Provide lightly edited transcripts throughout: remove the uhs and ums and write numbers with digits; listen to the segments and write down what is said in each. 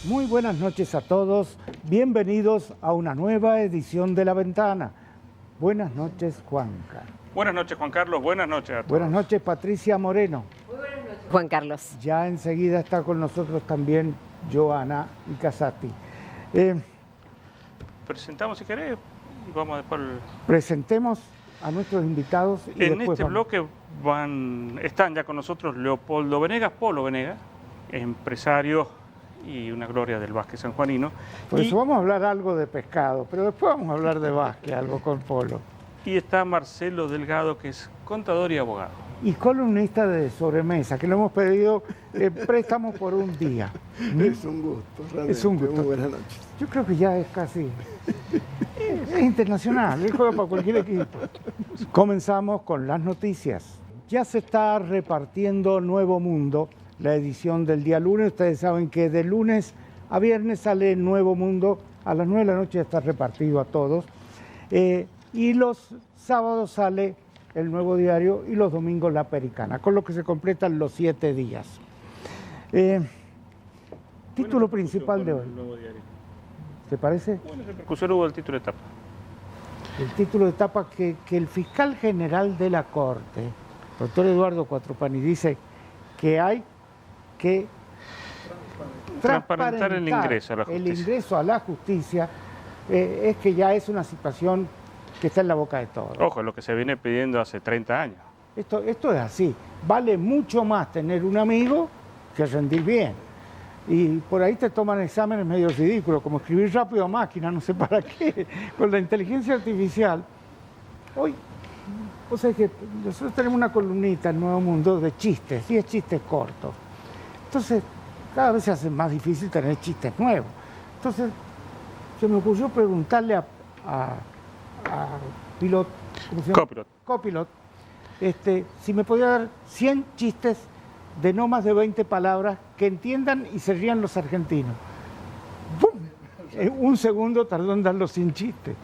Muy buenas noches a todos, bienvenidos a una nueva edición de La Ventana. Buenas noches, Juanca. Buenas noches, Juan Carlos, buenas noches a todos. Buenas noches, Patricia Moreno. Muy buenas noches, Juan Carlos. Ya enseguida está con nosotros también Joana Icazati. Presentamos, si querés, y vamos después. Presentemos a nuestros invitados. Y En después este vamos. bloque están ya con nosotros Leopoldo Venegas, Polo Venegas, empresario y una gloria del básquet sanjuanino. Por eso vamos a hablar algo de pescado, pero después vamos a hablar de básquet, algo con Polo. Y está Marcelo Delgado, que es contador y abogado. Y columnista de Sobremesa, que le hemos pedido préstamos por un día. Es un gusto, realmente. Es un gusto. Muy buenas noches. Yo creo que ya es casi... Es internacional, él juega para cualquier equipo. Comenzamos con las noticias. Ya se está repartiendo Nuevo Mundo, la edición del día lunes. Ustedes saben que de lunes a viernes sale Nuevo Mundo, a las 9 de la noche ya está repartido a todos. Y los sábados sale el Nuevo Diario y los domingos La Pericana, con lo que se completan los 7 días. Título principal de hoy. ¿Te parece? Buena repercusión hubo el título de etapa. El título de etapa que el fiscal general de la Corte, doctor Eduardo Cuatropani, dice que hay que Transparentar el ingreso a la justicia. El ingreso a la justicia es que ya es una situación que está en la boca de todos. Ojo, es lo que se viene pidiendo hace 30 años. Esto es así. Vale mucho más tener un amigo que rendir bien. Y por ahí te toman exámenes medio ridículos, como escribir rápido a máquina, no sé para qué. Con la inteligencia artificial. Hoy, o sea que nosotros tenemos una columnita en Nuevo Mundo de chistes, 10 chistes cortos. Entonces, cada vez se hace más difícil tener chistes nuevos. Entonces, se me ocurrió preguntarle a Pilot, ¿cómo se llama? Copilot, si me podía dar 100 chistes de no más de 20 palabras que entiendan y se rían los argentinos. ¡Bum! Un segundo tardó en darlo sin chiste.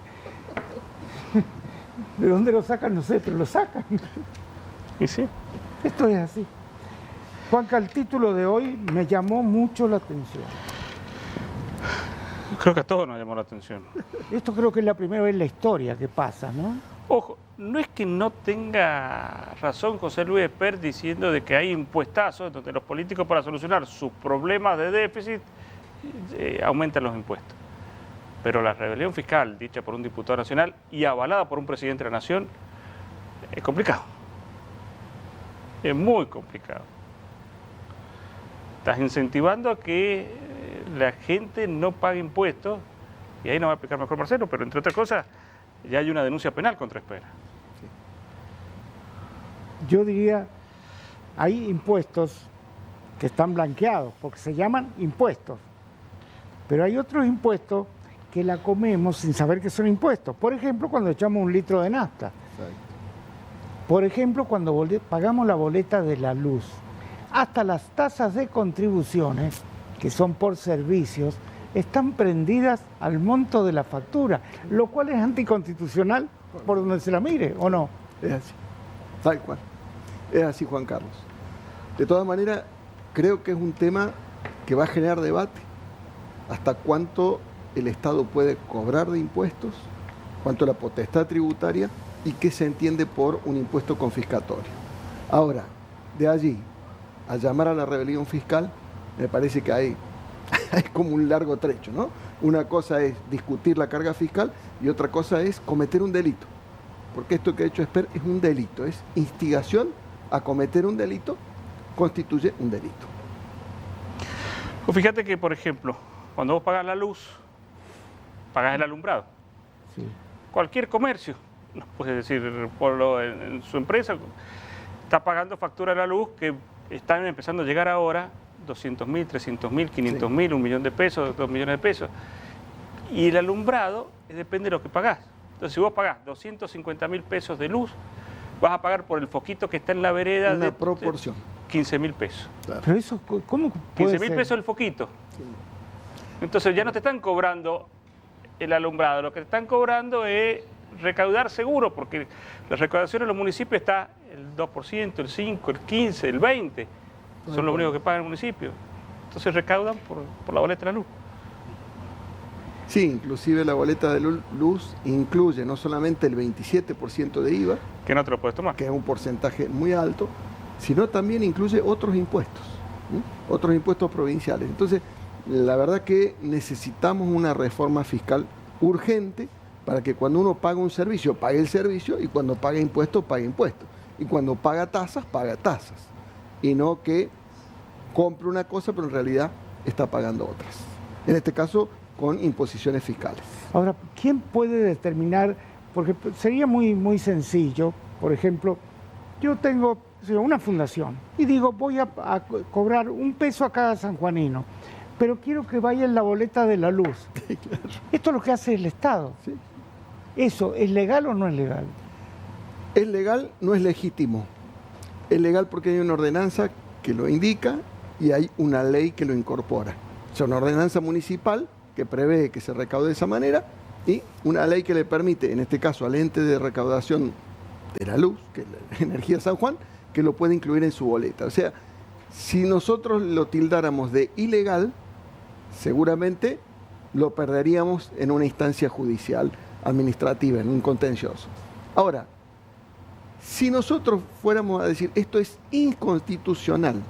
¿De dónde lo sacan? No sé, pero lo sacan. ¿Y sí? Esto es así. Juanca, el título de hoy me llamó mucho la atención. Creo que a todos nos llamó la atención. Esto creo que es la primera vez en la historia que pasa, ¿no? Ojo, no es que no tenga razón José Luis Espert diciendo de que hay impuestazos donde los políticos para solucionar sus problemas de déficit aumentan los impuestos. Pero la rebelión fiscal dicha por un diputado nacional y avalada por un presidente de la nación es complicado. Es muy complicado. Estás incentivando a que la gente no pague impuestos, y ahí nos va a explicar mejor Marcelo, pero entre otras cosas ya hay una denuncia penal contra Espert. Yo diría, hay impuestos que están blanqueados, porque se llaman impuestos. Pero hay otros impuestos que la comemos sin saber que son impuestos. Por ejemplo, cuando echamos un litro de nafta. Exacto. Por ejemplo, cuando pagamos la boleta de la luz. Hasta las tasas de contribuciones, que son por servicios, están prendidas al monto de la factura, lo cual es anticonstitucional por donde se la mire, ¿o no? Es así, tal cual. Es así, Juan Carlos. De todas maneras, creo que es un tema que va a generar debate. Hasta cuánto el Estado puede cobrar de impuestos, cuánto la potestad tributaria y qué se entiende por un impuesto confiscatorio. Ahora, de allí a llamar a la rebelión fiscal, me parece que hay como un largo trecho, ¿no? Una cosa es discutir la carga fiscal y otra cosa es cometer un delito. Porque esto que ha hecho Espert es un delito, es instigación a cometer un delito, constituye un delito. Pues fíjate que, por ejemplo, cuando vos pagas la luz, pagas el alumbrado. Sí. Cualquier comercio, no puede decir en su empresa, está pagando factura de la luz que están empezando a llegar ahora 200.000, 300.000, 500.000, 1 millón de pesos, 2 millones de pesos. Y el alumbrado depende de lo que pagás. Entonces, si vos pagás 250.000 pesos de luz, vas a pagar por el foquito que está en la vereda Una proporción. 15.000 pesos. Claro. Pero eso, ¿cómo puede 15.000 ser? pesos el foquito. Entonces ya no te están cobrando el alumbrado, lo que te están cobrando es recaudar seguro, porque la recaudación en los municipios está el 2%, el 5%, el 15%, el 20%. Son los únicos que pagan el municipio. Entonces recaudan por la boleta de la luz. Sí, inclusive la boleta de luz incluye no solamente el 27% de IVA, Que no te lo puedes tomar. que es un porcentaje muy alto, sino también incluye otros impuestos, otros impuestos provinciales. Entonces, la verdad que necesitamos una reforma fiscal urgente para que cuando uno paga un servicio, pague el servicio, y cuando paga impuestos, pague impuestos. Y cuando paga tasas, paga tasas. Y no que compre una cosa, pero en realidad está pagando otras. En este caso, con imposiciones fiscales. Ahora, ¿quién puede determinar? Porque sería muy sencillo. Por ejemplo, yo tengo una fundación y digo, voy a cobrar $1 a cada sanjuanino, pero quiero que vaya en la boleta de la luz. Sí, claro. Esto es lo que hace el Estado. Sí. ¿Eso es legal o no es legal? Es legal, no es legítimo. Es legal porque hay una ordenanza que lo indica y hay una ley que lo incorpora. O sea, una ordenanza municipal que prevé que se recaude de esa manera y una ley que le permite, en este caso al ente de recaudación de la luz, que es la Energía San Juan, que lo puede incluir en su boleta. O sea, si nosotros lo tildáramos de ilegal, seguramente lo perderíamos en una instancia judicial, administrativa, en un contencioso. Ahora, si nosotros fuéramos a decir esto es inconstitucional,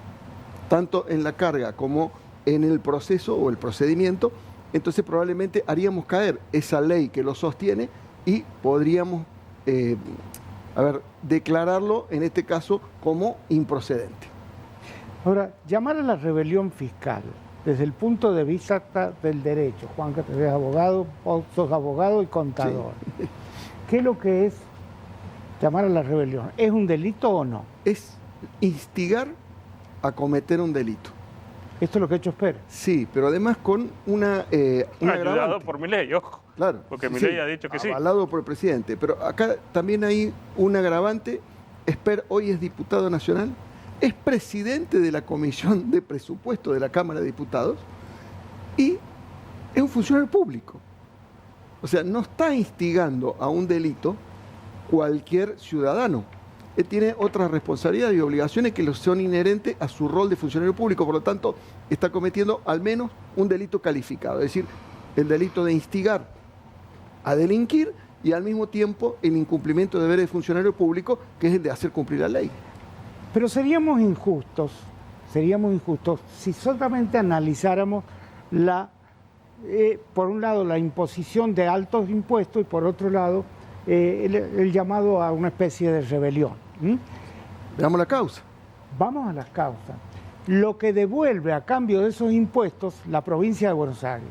tanto en la carga como en el proceso o el procedimiento, entonces probablemente haríamos caer esa ley que lo sostiene y podríamos declararlo, en este caso, como improcedente. Ahora, llamar a la rebelión fiscal, desde el punto de vista del derecho, Juan, que eres abogado, vos sos abogado y contador. Sí. ¿Qué es lo que es llamar a la rebelión? ¿Es un delito o no? Es instigar a cometer un delito. ¿Esto es lo que ha hecho Esper? Sí, pero además con una ayudado agravante. por Milei, ojo. Claro. Porque Sí, Milei ha dicho que sí. Avalado por el presidente. Pero acá también hay un agravante. Esper hoy es diputado nacional, es presidente de la Comisión de Presupuesto de la Cámara de Diputados y es un funcionario público. O sea, no está instigando a un delito cualquier ciudadano. Él tiene otras responsabilidades y obligaciones que son inherentes a su rol de funcionario público, por lo tanto, está cometiendo al menos un delito calificado, es decir, el delito de instigar a delinquir y al mismo tiempo el incumplimiento de deberes de funcionario público, que es el de hacer cumplir la ley. Pero seríamos injustos si solamente analizáramos por un lado la imposición de altos impuestos y por otro lado el llamado a una especie de rebelión. Veamos la causa. Vamos a las causas. Lo que devuelve a cambio de esos impuestos la provincia de Buenos Aires.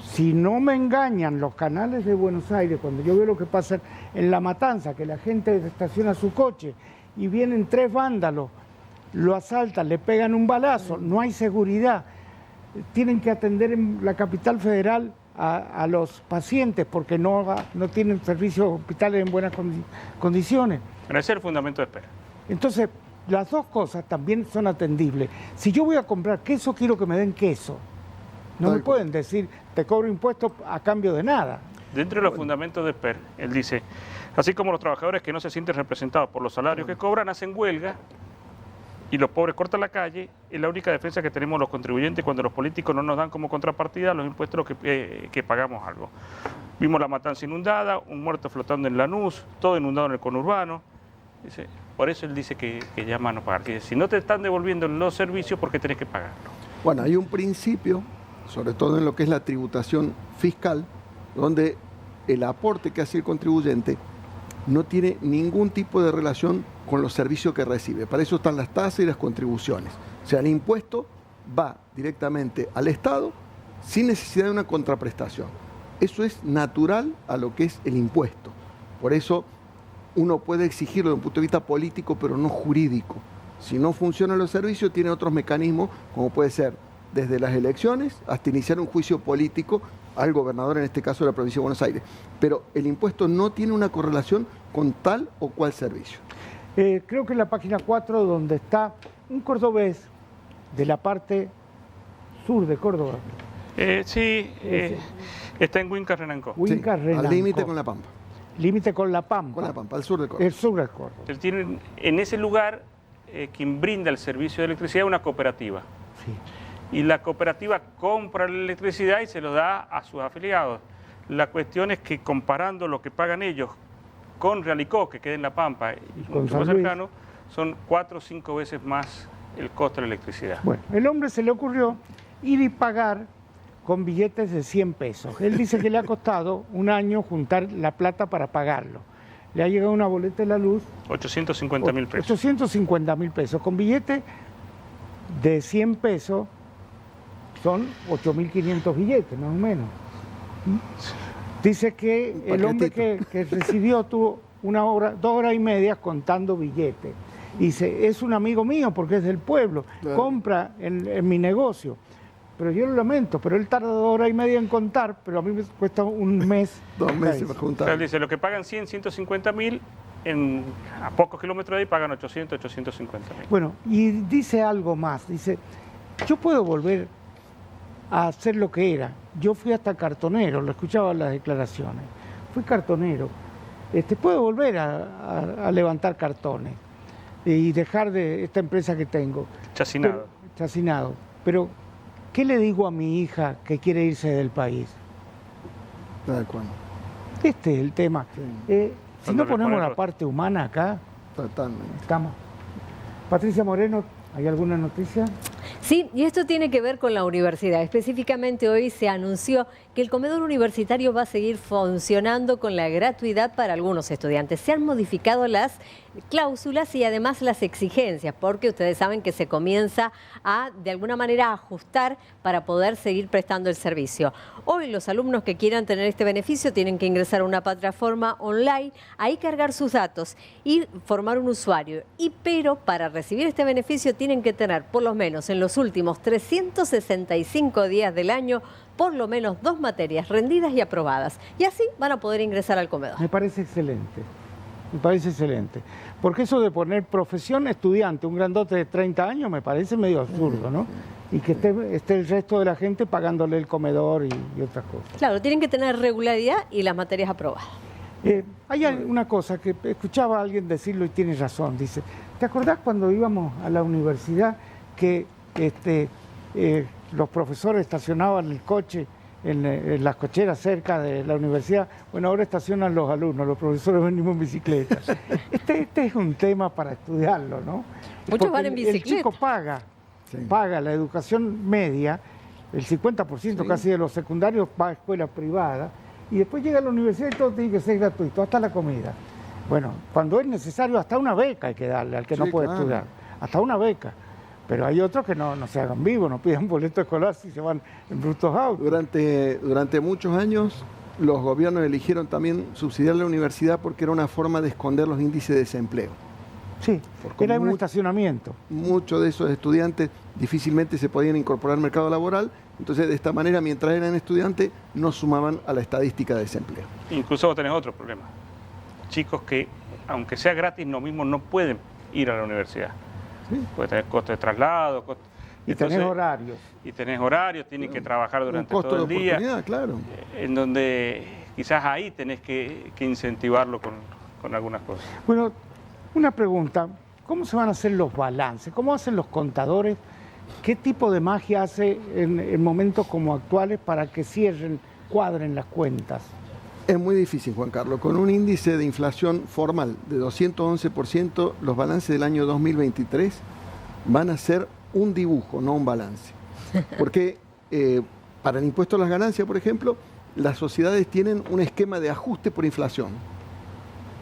Si no me engañan los canales de Buenos Aires, cuando yo veo lo que pasa en La Matanza, que la gente estaciona su coche y vienen 3 vándalos, lo asaltan, le pegan un balazo, no hay seguridad, tienen que atender en la capital federal a los pacientes porque no tienen servicios hospitales en buenas condiciones. Pero ese es el fundamento de Esper. Entonces, las dos cosas también son atendibles. Si yo voy a comprar queso, quiero que me den queso. No me pueden decir, te cobro impuestos a cambio de nada. Dentro de los fundamentos de Esper, él dice, así como los trabajadores que no se sienten representados por los salarios que cobran hacen huelga y los pobres cortan la calle, es la única defensa que tenemos los contribuyentes cuando los políticos no nos dan como contrapartida los impuestos que pagamos algo. Vimos La Matanza inundada, un muerto flotando en Lanús, todo inundado en el conurbano. Dice, por eso él dice que llama a no pagar, que si no te están devolviendo los servicios, ¿por qué tenés que pagarlo? Bueno, hay un principio, sobre todo en lo que es la tributación fiscal, donde el aporte que hace el contribuyente no tiene ningún tipo de relación con los servicios que recibe. Para eso están las tasas y las contribuciones. O sea, el impuesto va directamente al Estado sin necesidad de una contraprestación. Eso es natural a lo que es el impuesto. Por eso uno puede exigirlo desde un punto de vista político, pero no jurídico. Si no funcionan los servicios, tiene otros mecanismos, como puede ser desde las elecciones hasta iniciar un juicio político al gobernador, en este caso de la provincia de Buenos Aires. Pero el impuesto no tiene una correlación con tal o cual servicio. Creo que en la página 4, donde está un cordobés de la parte sur de Córdoba. Está en Huinca Renancó. Huinca Renancó. Al límite con La Pampa. Límite con La Pampa. Con La Pampa, al sur de Córdoba. El sur de Córdoba. Él tiene en ese lugar quien brinda el servicio de electricidad es una cooperativa. Sí. y la cooperativa compra la electricidad y se lo da a sus afiliados. La cuestión es que comparando lo que pagan ellos con Realicó, que queda en La Pampa y con mucho más San Luis, cercano, son 4 o 5 veces más el costo de la electricidad. Bueno, el hombre se le ocurrió ir y pagar con billetes de 100 pesos. Él dice que le ha costado un año juntar la plata para pagarlo. Le ha llegado una boleta de la luz. 850.000 pesos. 850.000 pesos. Con billetes de 100 pesos son 8.500 billetes, más o menos. Dice que el hombre que recibió tuvo 2 horas y media contando billetes. Dice, es un amigo mío porque es del pueblo, claro, compra en mi negocio. Pero yo lo lamento, pero él tarda 2 horas y media en contar, pero a mí me cuesta un mes. 2 meses para O sea, juntar. él dice, lo que pagan 100, 150.000, a pocos kilómetros de ahí pagan 800, 850.000. Bueno, y dice algo más, dice, yo puedo volver a hacer lo que era. Yo fui hasta cartonero, lo escuchaba en las declaraciones, fui cartonero. Puedo volver a levantar cartones y dejar de esta empresa que tengo. Chacinado. Chacinado. Pero, ¿qué le digo a mi hija que quiere irse del país? ¿De acuerdo? Este es el tema. Sí. Si Cuando no le ponemos ponen la los- parte humana acá, Totalmente. estamos. Patricia Moreno, ¿hay alguna noticia? Sí, y esto tiene que ver con la universidad. Específicamente hoy se anunció que el comedor universitario va a seguir funcionando con la gratuidad para algunos estudiantes. Se han modificado las cláusulas y además las exigencias, porque ustedes saben que se comienza a, de alguna manera, ajustar para poder seguir prestando el servicio. Hoy los alumnos que quieran tener este beneficio tienen que ingresar a una plataforma online, ahí cargar sus datos y formar un usuario. Pero para recibir este beneficio tienen que tener, por lo menos en los últimos 365 días del año, por lo menos 2 materias rendidas y aprobadas. Y así van a poder ingresar al comedor. Me parece excelente. Me parece excelente. Porque eso de poner profesión estudiante, un grandote de 30 años, me parece medio absurdo, ¿no? Y que esté el resto de la gente pagándole el comedor y otras cosas. Claro, tienen que tener regularidad y las materias aprobadas. Hay una cosa que escuchaba a alguien decirlo y tiene razón. Dice, ¿te acordás cuando íbamos a la universidad que los profesores estacionaban el coche en las cocheras cerca de la universidad? Bueno, ahora estacionan los alumnos, los profesores venimos en bicicleta. Este es un tema para estudiarlo, ¿no? Muchos Porque van en bicicleta. El chico paga la educación media, el 50% Sí. casi de los secundarios va a escuela privada, y después llega a la universidad y todo tiene que ser gratuito, hasta la comida. Bueno, cuando es necesario, hasta una beca hay que darle al que no Sí, puede claro. estudiar, hasta una beca. Pero hay otros que no se hagan vivos, no pidan boleto escolar si se van en brutos autos. Durante muchos años los gobiernos eligieron también subsidiar la universidad porque era una forma de esconder los índices de desempleo. Sí, Porque era un estacionamiento. Muchos de esos estudiantes difícilmente se podían incorporar al mercado laboral, entonces de esta manera, mientras eran estudiantes, no sumaban a la estadística de desempleo. Incluso vos tenés otro problema. Chicos que, aunque sea gratis, no mismos no pueden ir a la universidad. Sí. Puede tener costo de traslado. Y tenés horarios. Y tenés horarios, tienen que trabajar Un durante costo todo de el día. oportunidad, claro. En donde quizás ahí tenés que incentivarlo con algunas cosas. Bueno, una pregunta, ¿cómo se van a hacer los balances? ¿Cómo hacen los contadores? ¿Qué tipo de magia hace en momentos como actuales para que cuadren las cuentas? Es muy difícil, Juan Carlos. Con un índice de inflación formal de 211%, los balances del año 2023 van a ser un dibujo, no un balance. Porque para el impuesto a las ganancias, por ejemplo, las sociedades tienen un esquema de ajuste por inflación,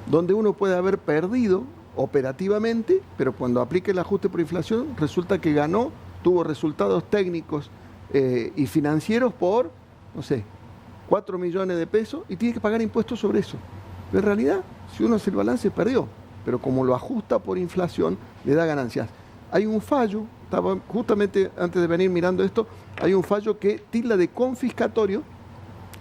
donde uno puede haber perdido operativamente, pero cuando aplica el ajuste por inflación, resulta que ganó, tuvo resultados técnicos y financieros por, no sé, 4 millones de pesos y tiene que pagar impuestos sobre eso. Pero en realidad, si uno hace el balance, perdió. Pero como lo ajusta por inflación, le da ganancias. Hay un fallo, estaba justamente antes de venir mirando esto, hay un fallo que tilda de confiscatorio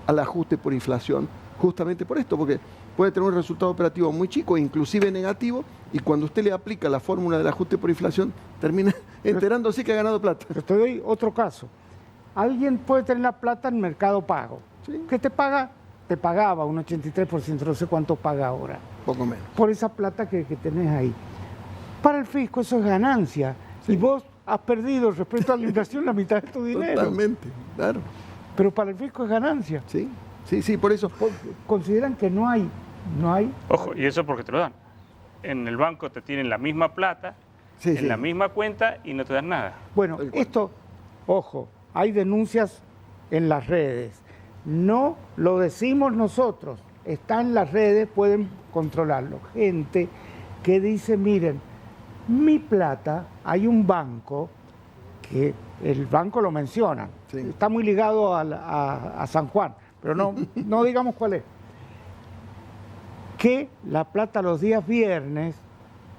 al ajuste por inflación, justamente por esto, porque puede tener un resultado operativo muy chico, inclusive negativo, y cuando usted le aplica la fórmula del ajuste por inflación, termina enterándose que ha ganado plata. Pero te doy otro caso. Alguien puede tener la plata en Mercado Pago. Sí. ¿Qué te paga? Te pagaba un 83%, no sé cuánto paga ahora, Poco menos. por esa plata que tenés ahí. Para el fisco eso es ganancia. Sí. Y vos has perdido respecto a la inflación la mitad de tu dinero. Totalmente, claro. Pero para el fisco es ganancia. Sí, sí, sí, por eso. Consideran que no hay. Ojo, y eso porque te lo dan. En el banco te tienen la misma plata, Sí, en sí. la misma cuenta y no te dan nada. Bueno, Tal cual. esto, ojo, hay denuncias en las redes. No lo decimos nosotros, está en las redes, pueden controlarlo. Gente que dice, miren, mi plata, hay un banco, que el banco lo menciona, Sí. está muy ligado a San Juan, pero no digamos cuál es. Que la plata los días viernes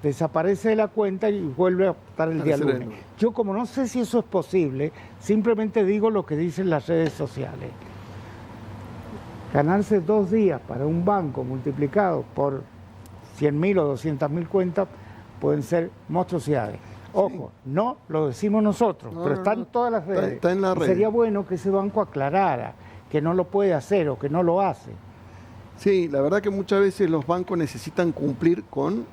desaparece de la cuenta y vuelve a estar el día Aparecer el lunes. lunes. Yo como no sé si eso es posible, simplemente digo lo que dicen las redes sociales. Ganarse 2 días para un banco multiplicado por 100.000 o 200.000 cuentas pueden ser monstruosidades. Ojo, no lo decimos nosotros, No, pero no, está no. en todas las redes. Está en las Y redes. sería bueno que ese banco aclarara que no lo puede hacer o que no lo hace. Sí, la verdad que muchas veces los bancos necesitan cumplir con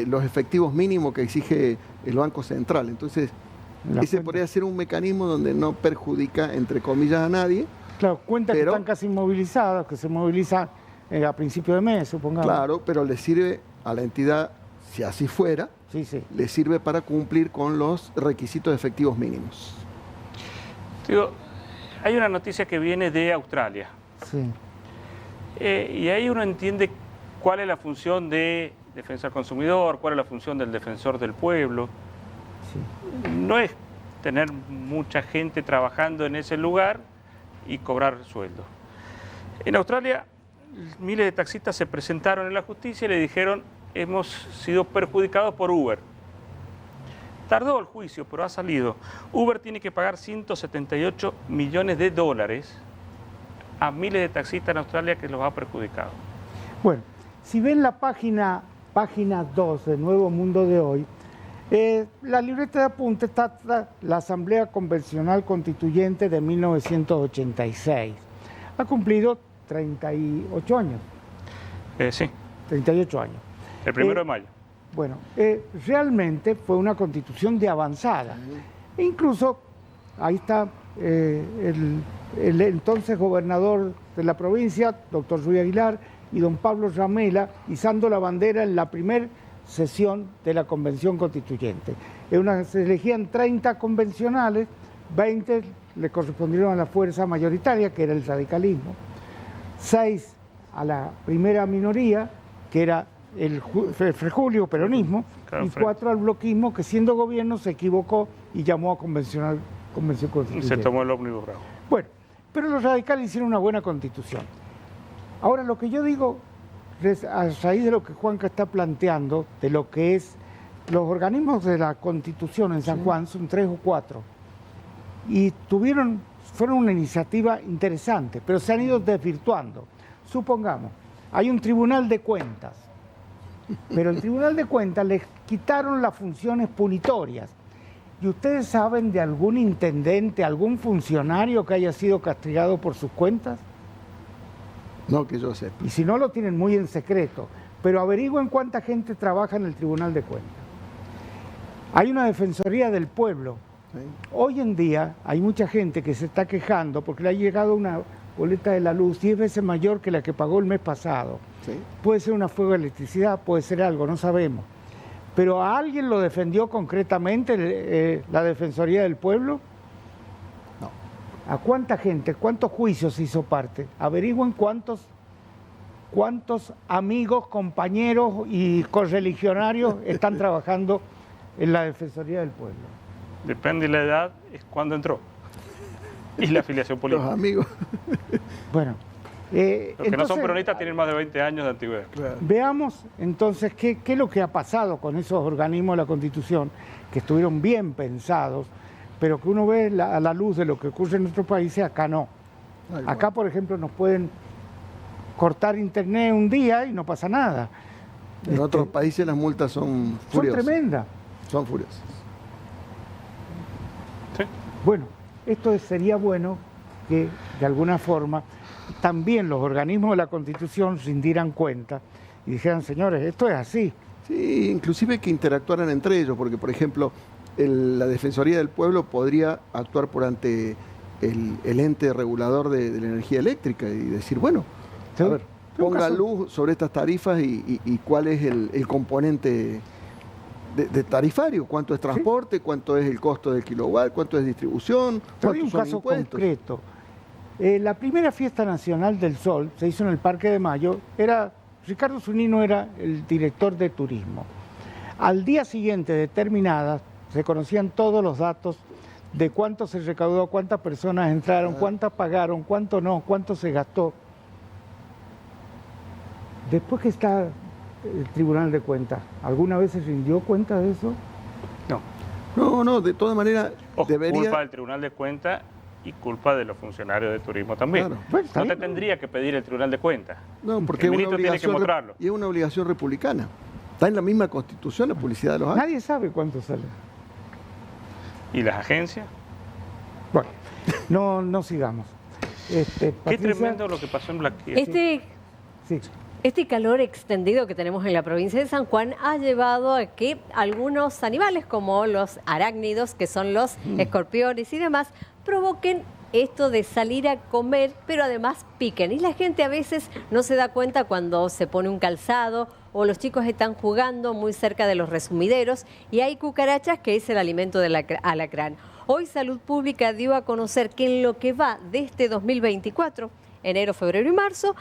los efectivos mínimos que exige el Banco Central. Entonces, La ese cuenta. podría ser un mecanismo donde no perjudica, entre comillas, a nadie. Claro, cuentas Pero- que están casi inmovilizadas, que se movilizan a principio de mes, supongamos. Claro, pero le sirve a la entidad, si así fuera, Sí, sí. le sirve para cumplir con los requisitos de efectivos mínimos. Digo, hay una noticia que viene de Australia. Sí. Y ahí uno entiende cuál es la función de defensa del consumidor, cuál es la función del defensor del pueblo. Sí. No es tener mucha gente trabajando en ese lugar y cobrar sueldo. En Australia, miles de taxistas se presentaron en la justicia y le dijeron, hemos sido perjudicados por Uber. Tardó el juicio, pero ha salido. Uber tiene que pagar 178 millones de dólares a miles de taxistas en Australia que los ha perjudicado. Bueno, si ven la página 2 de Nuevo Mundo de hoy, la libreta de apuntes está la Asamblea Convencional Constituyente de 1986. Ha cumplido 38 años. Sí, 38 años. el 1 de mayo. Bueno, realmente fue una constitución de avanzada. E incluso, ahí está el entonces gobernador de la provincia, doctor Ruy Aguilar, y don Pablo Ramela, izando la bandera en la primera sesión de la Convención Constituyente. Se elegían 30 convencionales, 20 le correspondieron a la fuerza mayoritaria, que era el radicalismo, 6 a la primera minoría, que era el Frejulio, peronismo, Claro, y Frente. 4 al bloquismo, que siendo gobierno se equivocó y llamó a Convención Constituyente. Se tomó el ómnibus bravo. Bueno, pero los radicales hicieron una buena constitución. Ahora, lo que yo digo, a raíz de lo que Juanca está planteando, de lo que es los organismos de la constitución en San Juan, son 3 o 4, y fueron una iniciativa interesante, pero se han ido desvirtuando. Supongamos, hay un tribunal de cuentas, pero el tribunal de cuentas les quitaron las funciones punitorias. ¿Y ustedes saben de algún intendente, algún funcionario que haya sido castigado por sus cuentas? No que yo sepa. Y si no, lo tienen muy en secreto. Pero averigüen cuánta gente trabaja en el Tribunal de Cuentas. Hay una Defensoría del Pueblo. ¿Sí? Hoy en día hay mucha gente que se está quejando porque le ha llegado una boleta de la luz 10 veces mayor que la que pagó el mes pasado. ¿Sí? Puede ser una fuga de electricidad, puede ser algo, no sabemos. Pero ¿a alguien lo defendió concretamente la Defensoría del Pueblo? No. ¿A cuánta gente, cuántos juicios hizo parte? Averigüen cuántos amigos, compañeros y correligionarios están trabajando en la Defensoría del Pueblo. Depende de la edad, es cuando entró. Y la afiliación Los política. amigos. Bueno, Los que no son entonces, peronistas tienen más de 20 años de antigüedad. Claro. veamos entonces qué es lo que ha pasado con esos organismos de la Constitución, que estuvieron bien pensados, pero que uno ve a la luz de lo que ocurre en nuestros países, acá no. Tal Acá, cual. por ejemplo, nos pueden cortar internet un día y no pasa nada. En otros países las multas son Son furiosas. tremendas. Son furiosas. Sí. Bueno, esto sería bueno que de alguna forma también los organismos de la Constitución rindieran cuenta y dijeran, señores, esto es así. Sí, inclusive que interactuaran entre ellos, porque por ejemplo, la Defensoría del Pueblo podría actuar por ante el ente regulador de la energía eléctrica y decir, bueno, a ver, ponga luz sobre estas tarifas y cuál es el componente de tarifario, cuánto es transporte, cuánto es el costo del kilowatt, cuánto es distribución, cuántos son caso impuestos. Concreto. La primera fiesta nacional del Sol se hizo en el Parque de Mayo. Ricardo Zunino era el director de turismo. Al día siguiente de terminada, se conocían todos los datos de cuánto se recaudó, cuántas personas entraron, cuántas pagaron, cuánto no, cuánto se gastó. Después que está el Tribunal de Cuentas, ¿alguna vez se rindió cuenta de eso? No, de todas maneras debería... Culpa del Tribunal de Cuentas y culpa de los funcionarios de turismo también. Claro. Pues, No te tendría que pedir el Tribunal de Cuentas. No, porque el es una ministro tiene que obligación mostrarlo. y es una obligación republicana. Está en la misma Constitución la publicidad de los actos. Nadie sabe cuánto sale. ¿Y las agencias? Bueno, no sigamos. Qué Patricia, tremendo lo que pasó en Blaquier. sí. Este calor extendido que tenemos en la provincia de San Juan ha llevado a que algunos animales, como los arácnidos, que son los escorpiones y demás, provoquen esto de salir a comer, pero además piquen. Y la gente a veces no se da cuenta cuando se pone un calzado o los chicos están jugando muy cerca de los resumideros y hay cucarachas, que es el alimento del alacrán. Hoy Salud Pública dio a conocer que en lo que va de este 2024, enero, febrero y marzo,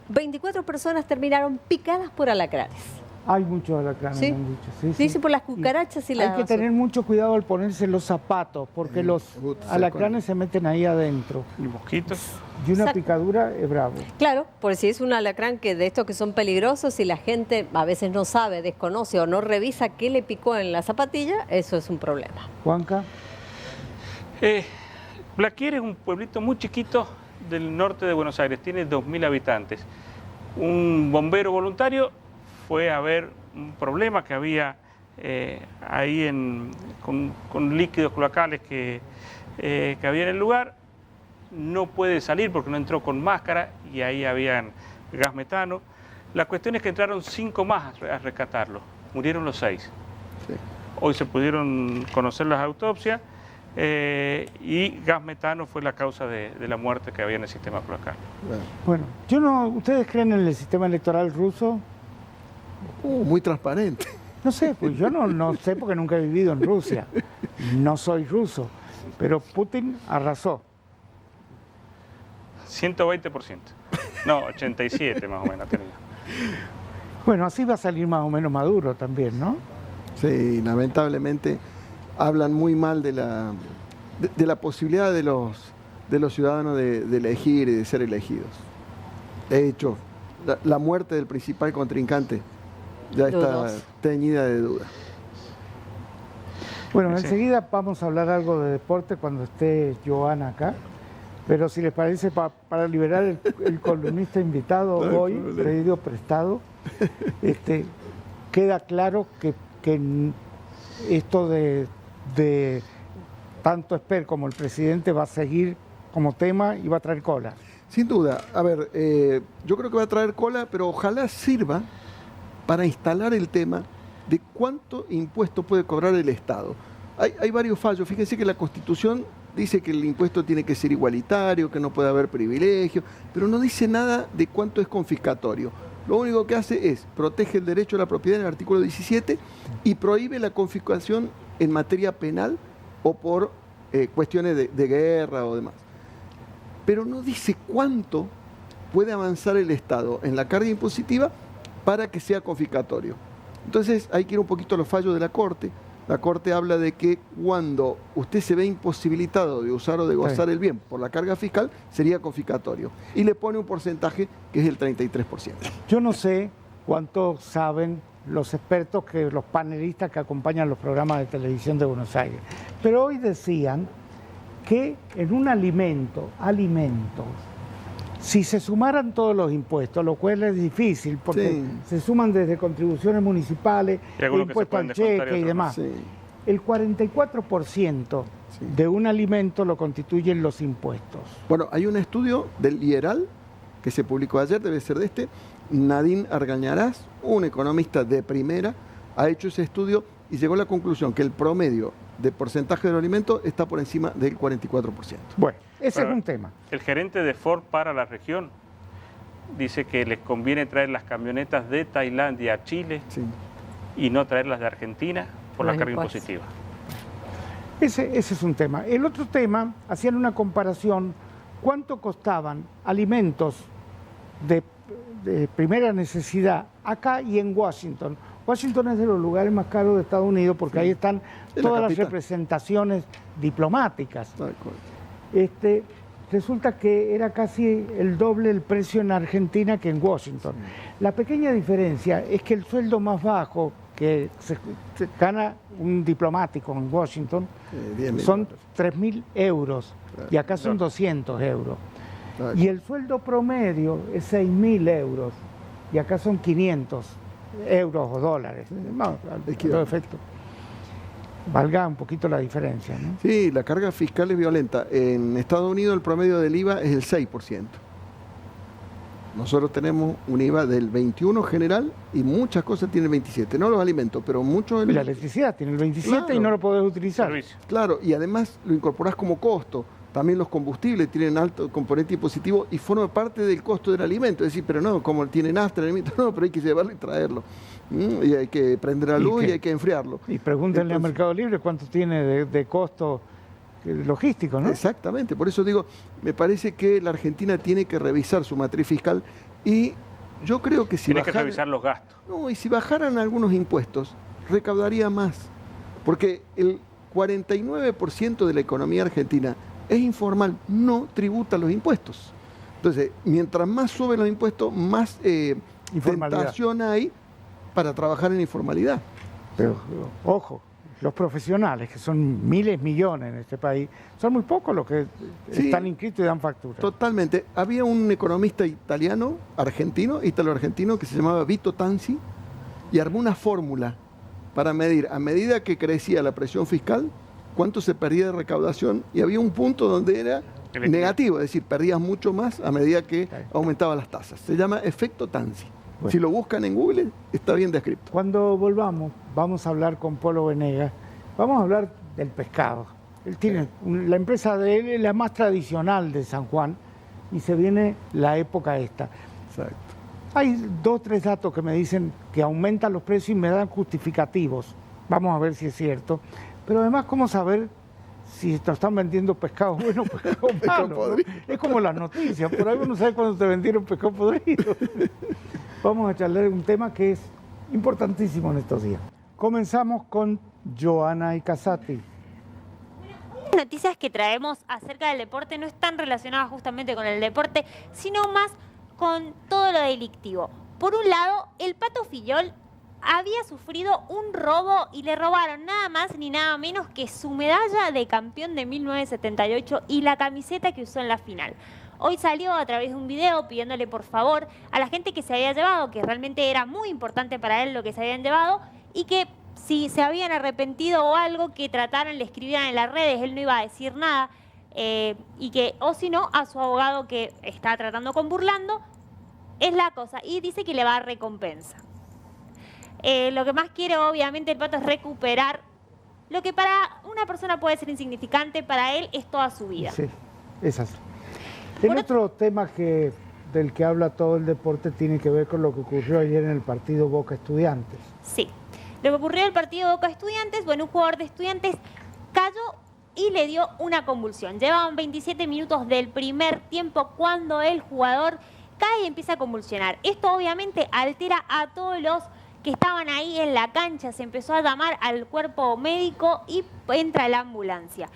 24 personas terminaron picadas por alacranes. Hay muchos alacranes, ¿Sí? me han dicho. Sí, Dice por las cucarachas y las... Hay que tener mucho cuidado al ponerse los zapatos, porque los alacranes se meten ahí adentro. ¿Y mosquitos? Y una Exacto. picadura es bravo. Claro, por si es un alacrán que de estos que son peligrosos y la gente a veces no sabe, desconoce o no revisa qué le picó en la zapatilla, eso es un problema. Juanca. Blaquier es un pueblito muy chiquito del norte de Buenos Aires, tiene 2.000 habitantes. Un bombero voluntario fue a ver un problema que había ahí con líquidos cloacales que había en el lugar. No puede salir porque no entró con máscara y ahí habían gas metano. La cuestión es que entraron 5 más a rescatarlo, murieron los 6. Sí. Hoy se pudieron conocer las autopsias y gas metano fue la causa de la muerte que había en el sistema cloacal. Bueno, ¿ustedes creen en el sistema electoral ruso? muy transparente. No sé, pues yo no sé porque nunca he vivido en Rusia. No soy ruso, pero Putin arrasó. 120%. No, 87 más o menos tenía. Bueno, así va a salir más o menos Maduro también, ¿no? Sí, lamentablemente hablan muy mal de la posibilidad de los ciudadanos de elegir y de ser elegidos. De hecho, la muerte del principal contrincante ya está teñida de duda. Bueno, Sí. enseguida vamos a hablar algo de deporte cuando esté Joana acá, pero si les parece, para liberar el columnista invitado No hay hoy, problema. pedido prestado, queda claro que esto de tanto Esper como el presidente va a seguir como tema y va a traer cola. Sin duda. A ver, yo creo que va a traer cola, pero ojalá sirva para instalar el tema de cuánto impuesto puede cobrar el Estado. Hay varios fallos. Fíjense que la Constitución dice que el impuesto tiene que ser igualitario, que no puede haber privilegio, pero no dice nada de cuánto es confiscatorio. Lo único que hace es protege el derecho a la propiedad en el artículo 17 y prohíbe la confiscación en materia penal o por cuestiones de guerra o demás. Pero no dice cuánto puede avanzar el Estado en la carga impositiva para que sea confiscatorio. Entonces hay que ir un poquito a los fallos de la Corte. La Corte habla de que cuando usted se ve imposibilitado de usar o de gozar el bien por la carga fiscal, sería confiscatorio. Y le pone un porcentaje que es el 33%. Yo no sé cuánto saben los expertos, los panelistas que acompañan los programas de televisión de Buenos Aires, pero hoy decían que en un alimentos, si se sumaran todos los impuestos, lo cual es difícil porque Sí. se suman desde contribuciones municipales, Y algunos que se impuesto pueden al descontar y cheque y otros demás, Sí. el 44% Sí. de un alimento lo constituyen los impuestos. Bueno, hay un estudio del IERAL que se publicó ayer, debe ser de Nadine Argañarás, un economista de primera, ha hecho ese estudio y llegó a la conclusión que el promedio de porcentaje de los alimentos está por encima del 44%. Bueno, ese es un tema. El gerente de Ford para la región dice que les conviene traer las camionetas de Tailandia a Chile Sí. y no traerlas de Argentina por la Los carga impuestos. impositiva. Ese es un tema. El otro tema, hacían una comparación, cuánto costaban alimentos de primera necesidad acá y en Washington. Washington es de los lugares más caros de Estados Unidos porque ahí están Es la todas las capital. representaciones diplomáticas. Tal cual. Resulta que era casi el doble el precio en Argentina que en Washington. La pequeña diferencia es que el sueldo más bajo que se gana un diplomático en Washington 10.000 son dólares. 3.000 euros y acá son 200 euros. Tal Y el sueldo promedio es 6.000 euros y acá son 500 euros o dólares. No, al todo efecto. Valga un poquito la diferencia, ¿no? Sí, la carga fiscal es violenta. En Estados Unidos el promedio del IVA es el 6%. Nosotros tenemos un IVA del 21 general y muchas cosas tienen el 27. No los alimentos, pero muchos... Y la electricidad tiene el 27 y Claro. no lo podés utilizar. Servicio. Claro, y además lo incorporás como costo. También los combustibles tienen alto componente impositivo y forma parte del costo del alimento. Es decir, pero no, como tiene nafta el alimento, no, pero hay que llevarlo y traerlo. Y hay que prender la ¿Y luz qué? y hay que enfriarlo. Y pregúntenle a Entonces- Mercado Libre cuánto tiene de costo logístico, ¿no? Exactamente, por eso digo, me parece que la Argentina tiene que revisar su matriz fiscal y yo creo que si Tiene que bajaran- revisar los gastos. No, y si bajaran algunos impuestos, recaudaría más. Porque el 49% de la economía argentina es informal, no tributa los impuestos. Entonces, mientras más suben los impuestos, más Informalidad. tentación hay para trabajar en informalidad. Pero, ojo, los profesionales, que son miles, millones en este país, son muy pocos los que Sí. están inscritos y dan factura. Totalmente. Había un economista italiano, italo-argentino, que se llamaba Vito Tanzi, y armó una fórmula para medir, a medida que crecía la presión fiscal, cuánto se perdía de recaudación, y había un punto donde era Equilibrio. negativo, es decir, perdías mucho más a medida que aumentaban las tasas. Se llama efecto Tanzi. Bueno. Si lo buscan en Google, está bien descrito. Cuando volvamos, vamos a hablar con Polo Venegas, vamos a hablar del pescado. Él tiene, la empresa de él es la más tradicional de San Juan y se viene la época esta. Exacto. Hay 2 o 3 datos que me dicen que aumentan los precios y me dan justificativos. Vamos a ver si es cierto. Pero además, ¿cómo saber si te están vendiendo pescado bueno o pescado malo? ¿no? podrido. Es como las noticias, por ahí uno sabe cuándo te vendieron pescado podrido. Vamos a charlar un tema que es importantísimo en estos días. Comenzamos con Joana Icazati. Las noticias que traemos acerca del deporte no están relacionadas justamente con el deporte, sino más con todo lo delictivo. Por un lado, el Pato Fillol había sufrido un robo y le robaron nada más ni nada menos que su medalla de campeón de 1978 y la camiseta que usó en la final. Hoy salió a través de un video pidiéndole por favor a la gente que se había llevado, que realmente era muy importante para él lo que se habían llevado, y que si se habían arrepentido o algo, que trataran, le escribieran en las redes, él no iba a decir nada, y que, o si no, a su abogado que está tratando con Burlando, es la cosa, y dice que le va a dar recompensa. Lo que más quiere obviamente el Pato es recuperar lo que para una persona puede ser insignificante, para él es toda su vida. Sí, es así. El Por otro tema del que habla todo el deporte tiene que ver con lo que ocurrió ayer en el partido Boca Estudiantes. Sí. Lo que ocurrió en el partido Boca Estudiantes, bueno, un jugador de Estudiantes cayó y le dio una convulsión. Llevaban 27 minutos del primer tiempo cuando el jugador cae y empieza a convulsionar. Esto obviamente altera a todos los que estaban ahí en la cancha. Se empezó a llamar al cuerpo médico y entra la ambulancia.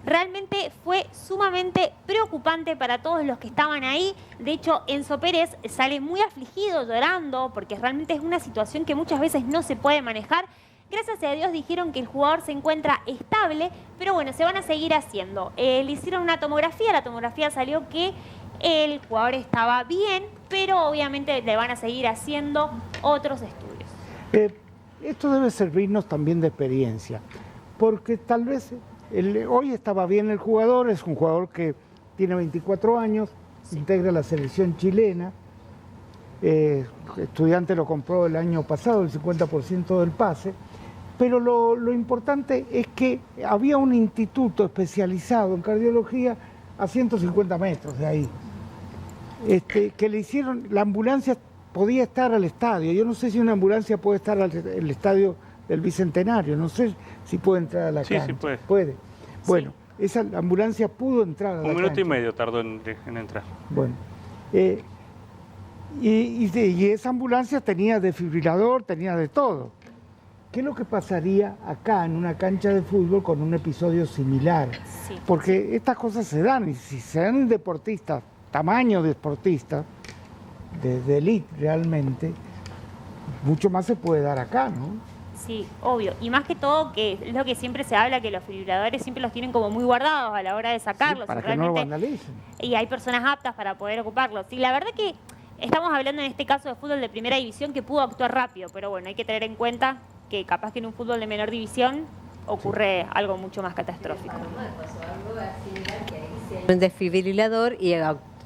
Realmente fue sumamente preocupante para todos los que estaban ahí. De hecho, Enzo Pérez sale muy afligido, llorando, porque realmente es una situación que muchas veces no se puede manejar. Gracias a Dios dijeron que el jugador se encuentra estable, pero bueno, se van a seguir haciendo. Le hicieron una tomografía, la tomografía salió que el jugador estaba bien, pero obviamente le van a seguir haciendo otros estudios. Esto debe servirnos también de experiencia, porque tal vez hoy estaba bien el jugador, es un jugador que tiene 24 años, integra la selección chilena, Estudiante lo compró el año pasado, el 50% del pase, Pero lo importante es que había un instituto especializado en cardiología a 150 metros de ahí, que le hicieron, la ambulancia podía estar al estadio. Yo no sé si una ambulancia puede estar al estadio del Bicentenario, no sé si puede entrar a la cancha. Sí, puede. Puede. Bueno, esa ambulancia pudo entrar a la cancha. 1 minuto y medio tardó en entrar. Bueno, y esa ambulancia tenía desfibrilador, tenía de todo. ¿Qué es lo que pasaría acá en una cancha de fútbol con un episodio similar? Sí. Porque estas cosas se dan, y si se dan en deportistas, tamaño de deportistas, de elite realmente, mucho más se puede dar acá, ¿no? Sí, obvio. Y más que todo, que es lo que siempre se habla, que los fibriladores siempre los tienen como muy guardados a la hora de sacarlos. Sí, para y que no lo realmente- vandalicen. Y hay personas aptas para poder ocuparlos. Y la verdad que estamos hablando en este caso de fútbol de primera división que pudo actuar rápido, pero bueno, hay que tener en cuenta que capaz que en un fútbol de menor división ocurre algo mucho más catastrófico. Un desfibrilador y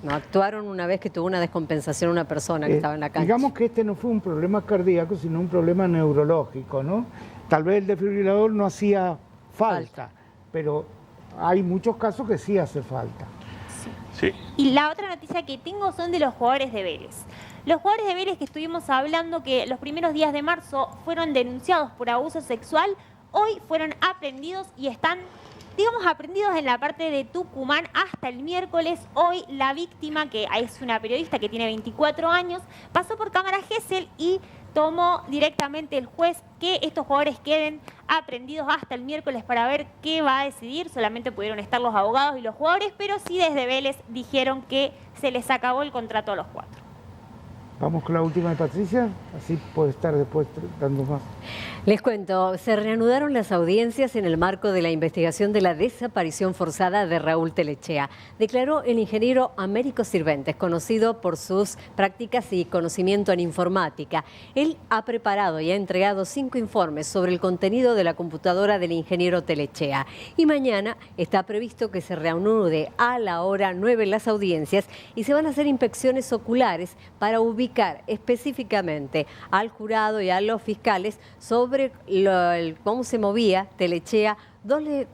no actuaron una vez que tuvo una descompensación una persona que estaba en la cancha. Digamos que este no fue un problema cardíaco, sino un problema neurológico, ¿no? Tal vez el desfibrilador no hacía falta, pero hay muchos casos que sí hace falta. Sí. Y la otra noticia que tengo son de los jugadores de Vélez. Los jugadores de Vélez que estuvimos hablando que los primeros días de marzo fueron denunciados por abuso sexual, hoy fueron aprendidos y están, digamos, aprendidos en la parte de Tucumán hasta el miércoles. Hoy la víctima, que es una periodista que tiene 24 años, pasó por cámara Gesell y tomó directamente el juez que estos jugadores queden aprendidos hasta el miércoles para ver qué va a decidir. Solamente pudieron estar los abogados y los jugadores, pero sí desde Vélez dijeron que se les acabó el contrato a los 4. Vamos con la última de Patricia, así puede estar después dando más. Les cuento, se reanudaron las audiencias en el marco de la investigación de la desaparición forzada de Raúl Telechea. Declaró el ingeniero Américo Sirventes, conocido por sus prácticas y conocimiento en informática. Él ha preparado y ha entregado 5 informes sobre el contenido de la computadora del ingeniero Telechea. Y mañana está previsto que se reanude a la hora 9 las audiencias y se van a hacer inspecciones oculares para ubicar específicamente al jurado y a los fiscales sobre cómo se movía Telechea,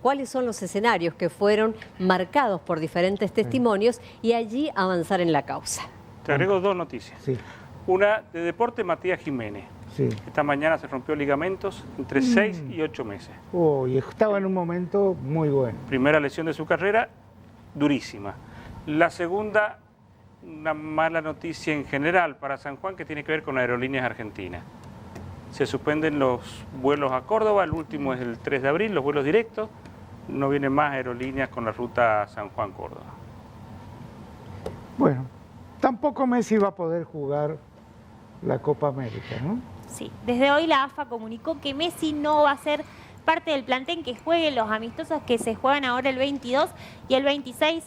cuáles son los escenarios que fueron marcados por diferentes testimonios y allí avanzar en la causa. Te agrego 2 noticias. Sí, Una de deporte, Matías Jiménez. sí. Esta mañana se rompió ligamentos entre 6 y 8 meses. Y estaba en un momento muy bueno. Primera lesión de su carrera, durísima. La segunda, una mala noticia en general para San Juan que tiene que ver con Aerolíneas Argentinas. Se suspenden los vuelos a Córdoba, el último es el 3 de abril, los vuelos directos. No vienen más aerolíneas con la ruta San Juan-Córdoba. Bueno, tampoco Messi va a poder jugar la Copa América, ¿no? Sí, desde hoy la AFA comunicó que Messi no va a ser parte del plantel que juegue los amistosos que se juegan ahora el 22 y el 26.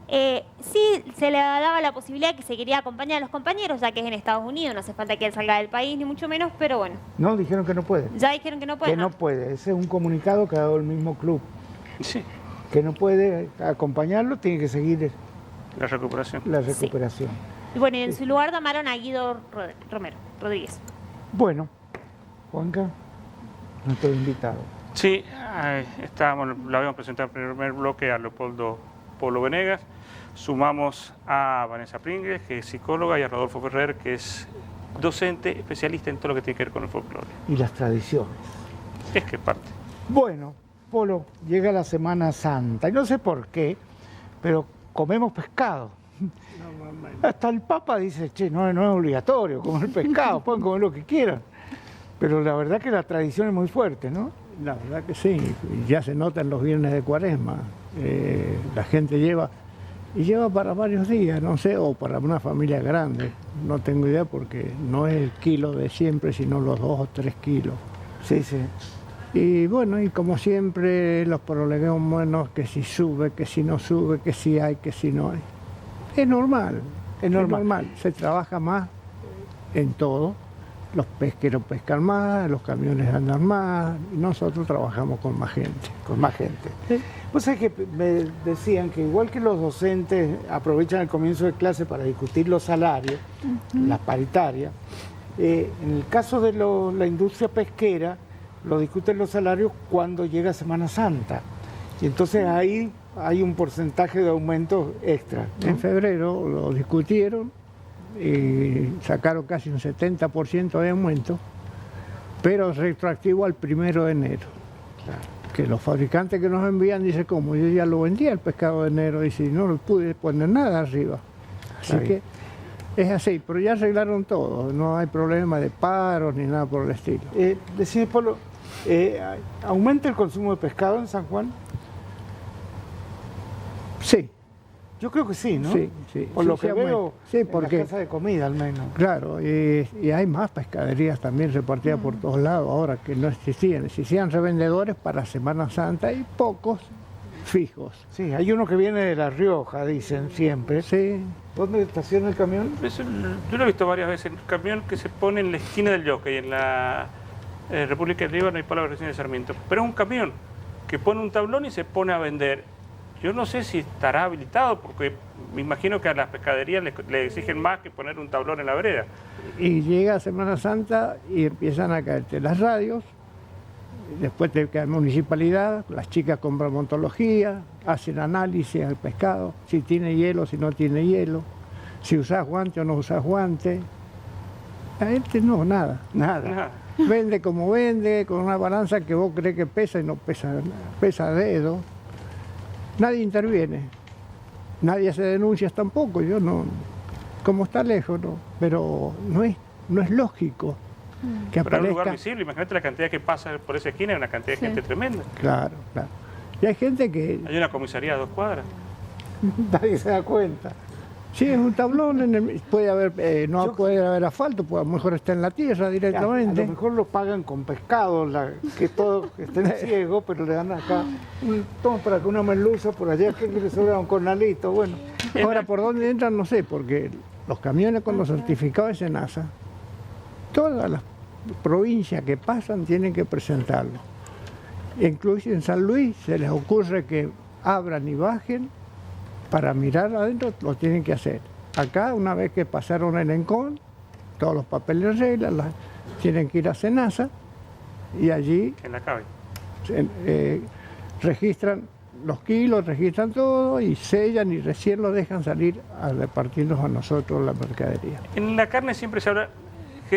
Sí se le daba la posibilidad que se quería acompañar a los compañeros, ya que es en Estados Unidos, no hace falta que él salga del país, ni mucho menos, pero bueno, No, dijeron que no puede. ya dijeron que no puede. Que no puede. Ese es un comunicado que ha dado el mismo club. Sí, Que no puede acompañarlo, tiene que seguir la recuperación. la recuperación. Y bueno, y en su lugar llamaron a Guido Rodríguez. Bueno, Juanca, nuestro invitado. Sí, lo habíamos presentado en el primer bloque a Leopoldo Polo Venegas. Sumamos a Vanessa Pringles, que es psicóloga, y a Rodolfo Ferrer, que es docente, especialista en todo lo que tiene que ver con el folclore. Y las tradiciones. Es que parte. Bueno, Polo, llega la Semana Santa. Y no sé por qué, pero comemos pescado. Hasta el Papa dice, che, no es obligatorio comer pescado, pueden comer lo que quieran. Pero la verdad que la tradición es muy fuerte, ¿no? La verdad que sí, ya se nota en los viernes de Cuaresma. La gente lleva para varios días, no sé, o para una familia grande. No tengo idea porque no es el kilo de siempre, sino los 2 o 3 kilos. Sí, sí. Y bueno, y como siempre, los problemas, que si sube, que si no sube, que si hay, que si no hay. Es normal, Es normal. Se trabaja más en todo. Los pesqueros pescan más, los camiones andan más, y nosotros trabajamos con más gente. Con más gente. Vos sabés que me decían que igual que los docentes aprovechan el comienzo de clase para discutir los salarios, las paritarias, en el caso de la industria pesquera, lo discuten los salarios cuando llega Semana Santa. Y entonces ahí hay un porcentaje de aumento extra, ¿no? En febrero lo discutieron y sacaron casi un 70% de aumento, pero retroactivo al 1 de enero. Que los fabricantes que nos envían dicen, como yo ya lo vendía el pescado de enero, y si no le pude poner nada arriba. Así que es así, pero ya arreglaron todo, no hay problema de paros ni nada por el estilo. Decime, Polo, ¿aumenta el consumo de pescado en San Juan? Sí, Yo creo que sí, ¿no? sí, sí. Por sí, lo sí que aumenta. veo Sí, en porque, la casa de comida al menos. claro, y hay más pescaderías también repartidas por todos lados ahora que no existían. Existían revendedores para Semana Santa y pocos fijos. Sí, hay uno que viene de La Rioja, dicen siempre. Sí, ¿Dónde estaciona el camión? Yo lo he visto varias veces, el camión que se pone en la esquina del Jockey, en la República del Líbano y Palabra de Sarmiento. Pero es un camión que pone un tablón y se pone a vender. Yo no sé si estará habilitado, porque me imagino que a las pescaderías le exigen más que poner un tablón en la vereda. y llega Semana Santa y empiezan a caerte las radios, después te cae municipalidad, las chicas compran montología, hacen análisis al pescado, si tiene hielo, si no tiene hielo, si usás guante o no usás guante. A este no, nada. Nada. Nada. Vende como vende, con una balanza que vos crees que pesa y no pesa, pesa dedo. Nadie interviene, nadie hace denuncias tampoco, yo no, como está lejos, no, pero no es lógico que Pero en un lugar aparezca. visible, imagínate la cantidad que pasa por esa esquina, es una cantidad de gente tremenda. Claro, claro. Y hay gente que, Hay una comisaría a 2 cuadras. Nadie se da cuenta. sí, es un tablón, puede haber, no puede haber asfalto, pues a lo mejor está en la tierra A directamente. lo mejor lo pagan con pescado, que todos estén ciegos, pero le dan acá toma para que una merluza por allá, que le sobra un cornalito, bueno. Ahora, ¿por dónde entran? No sé, porque los camiones con los certificados de SENASA, todas las provincias que pasan tienen que presentarlo. Incluso en San Luis se les ocurre que abran y bajen para mirar adentro, lo tienen que hacer. Acá, una vez que pasaron el ENCON, todos los papeles en regla, tienen que ir a SENASA y allí En la cabe. registran los kilos, registran todo y sellan y recién lo dejan salir a repartirnos a nosotros la mercadería. En la carne siempre se habla,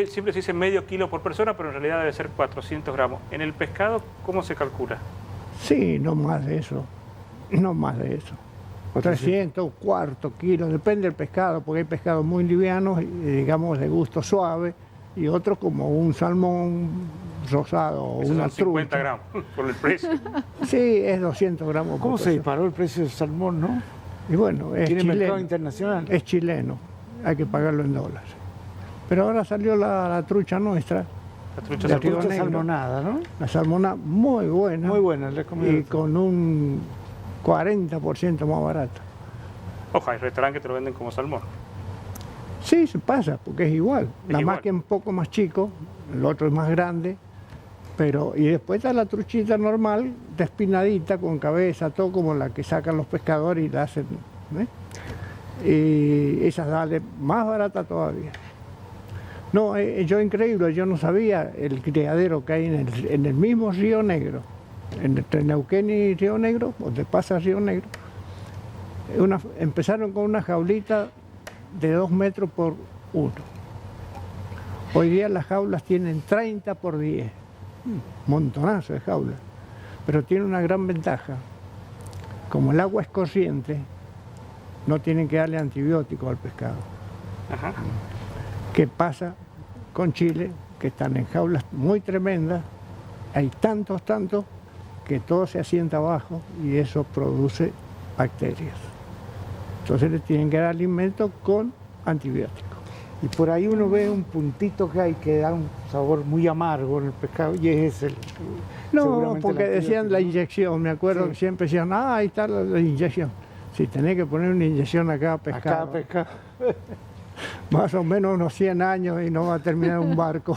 siempre se dice medio kilo por persona, pero en realidad debe ser 400 gramos. En el pescado, ¿cómo se calcula? Sí, no más de eso, no más de eso. 300, cuarto kilo, depende del pescado, porque hay pescados muy livianos, digamos de gusto suave, y otros como un salmón rosado o Esos una son 50 trucha. gramos, por el precio. Sí, es 200 gramos. por ¿Cómo se persona. disparó el precio del salmón, no? Y bueno, es Tiene mercado chileno, internacional. es chileno, hay que pagarlo en dólares. Pero ahora salió la trucha nuestra, La trucha De La Río trucha Negro. salmonada, ¿no? la salmona muy buena. Muy buena, la he comido. Y con un 40% más barata. Ojo, hay restaurantes que te lo venden como salmón. Sí, se pasa, porque es igual. Nada igual. más que un poco más chico, el otro es más grande. Pero, y después está la truchita normal, despinadita, con cabeza, todo como la que sacan los pescadores y la hacen. Y esa sale más barata todavía. No, yo increíble, yo no sabía el criadero que hay en el mismo Río Negro, entre Neuquén y Río Negro, donde pasa Río Negro. Empezaron con una jaulita de 2 metros por 1. Hoy día las jaulas tienen 30 por 10, montonazo de jaulas, pero tiene una gran ventaja. Como el agua es corriente, no tienen que darle antibióticos al pescado. Ajá. ¿Qué pasa con Chile? Que están en jaulas muy tremendas, hay tantos, que todo se asienta abajo y eso produce bacterias. Entonces le tienen que dar alimento con antibióticos. Y por ahí uno ve un puntito que hay que da un sabor muy amargo en el pescado y es el. No, seguramente porque el decían la antibiótico, inyección, me acuerdo Sí. que siempre decían, ahí está la inyección. Si tenés que poner una inyección a cada ¿no? pescado, A cada pescado. más o menos unos 100 años y no va a terminar un barco.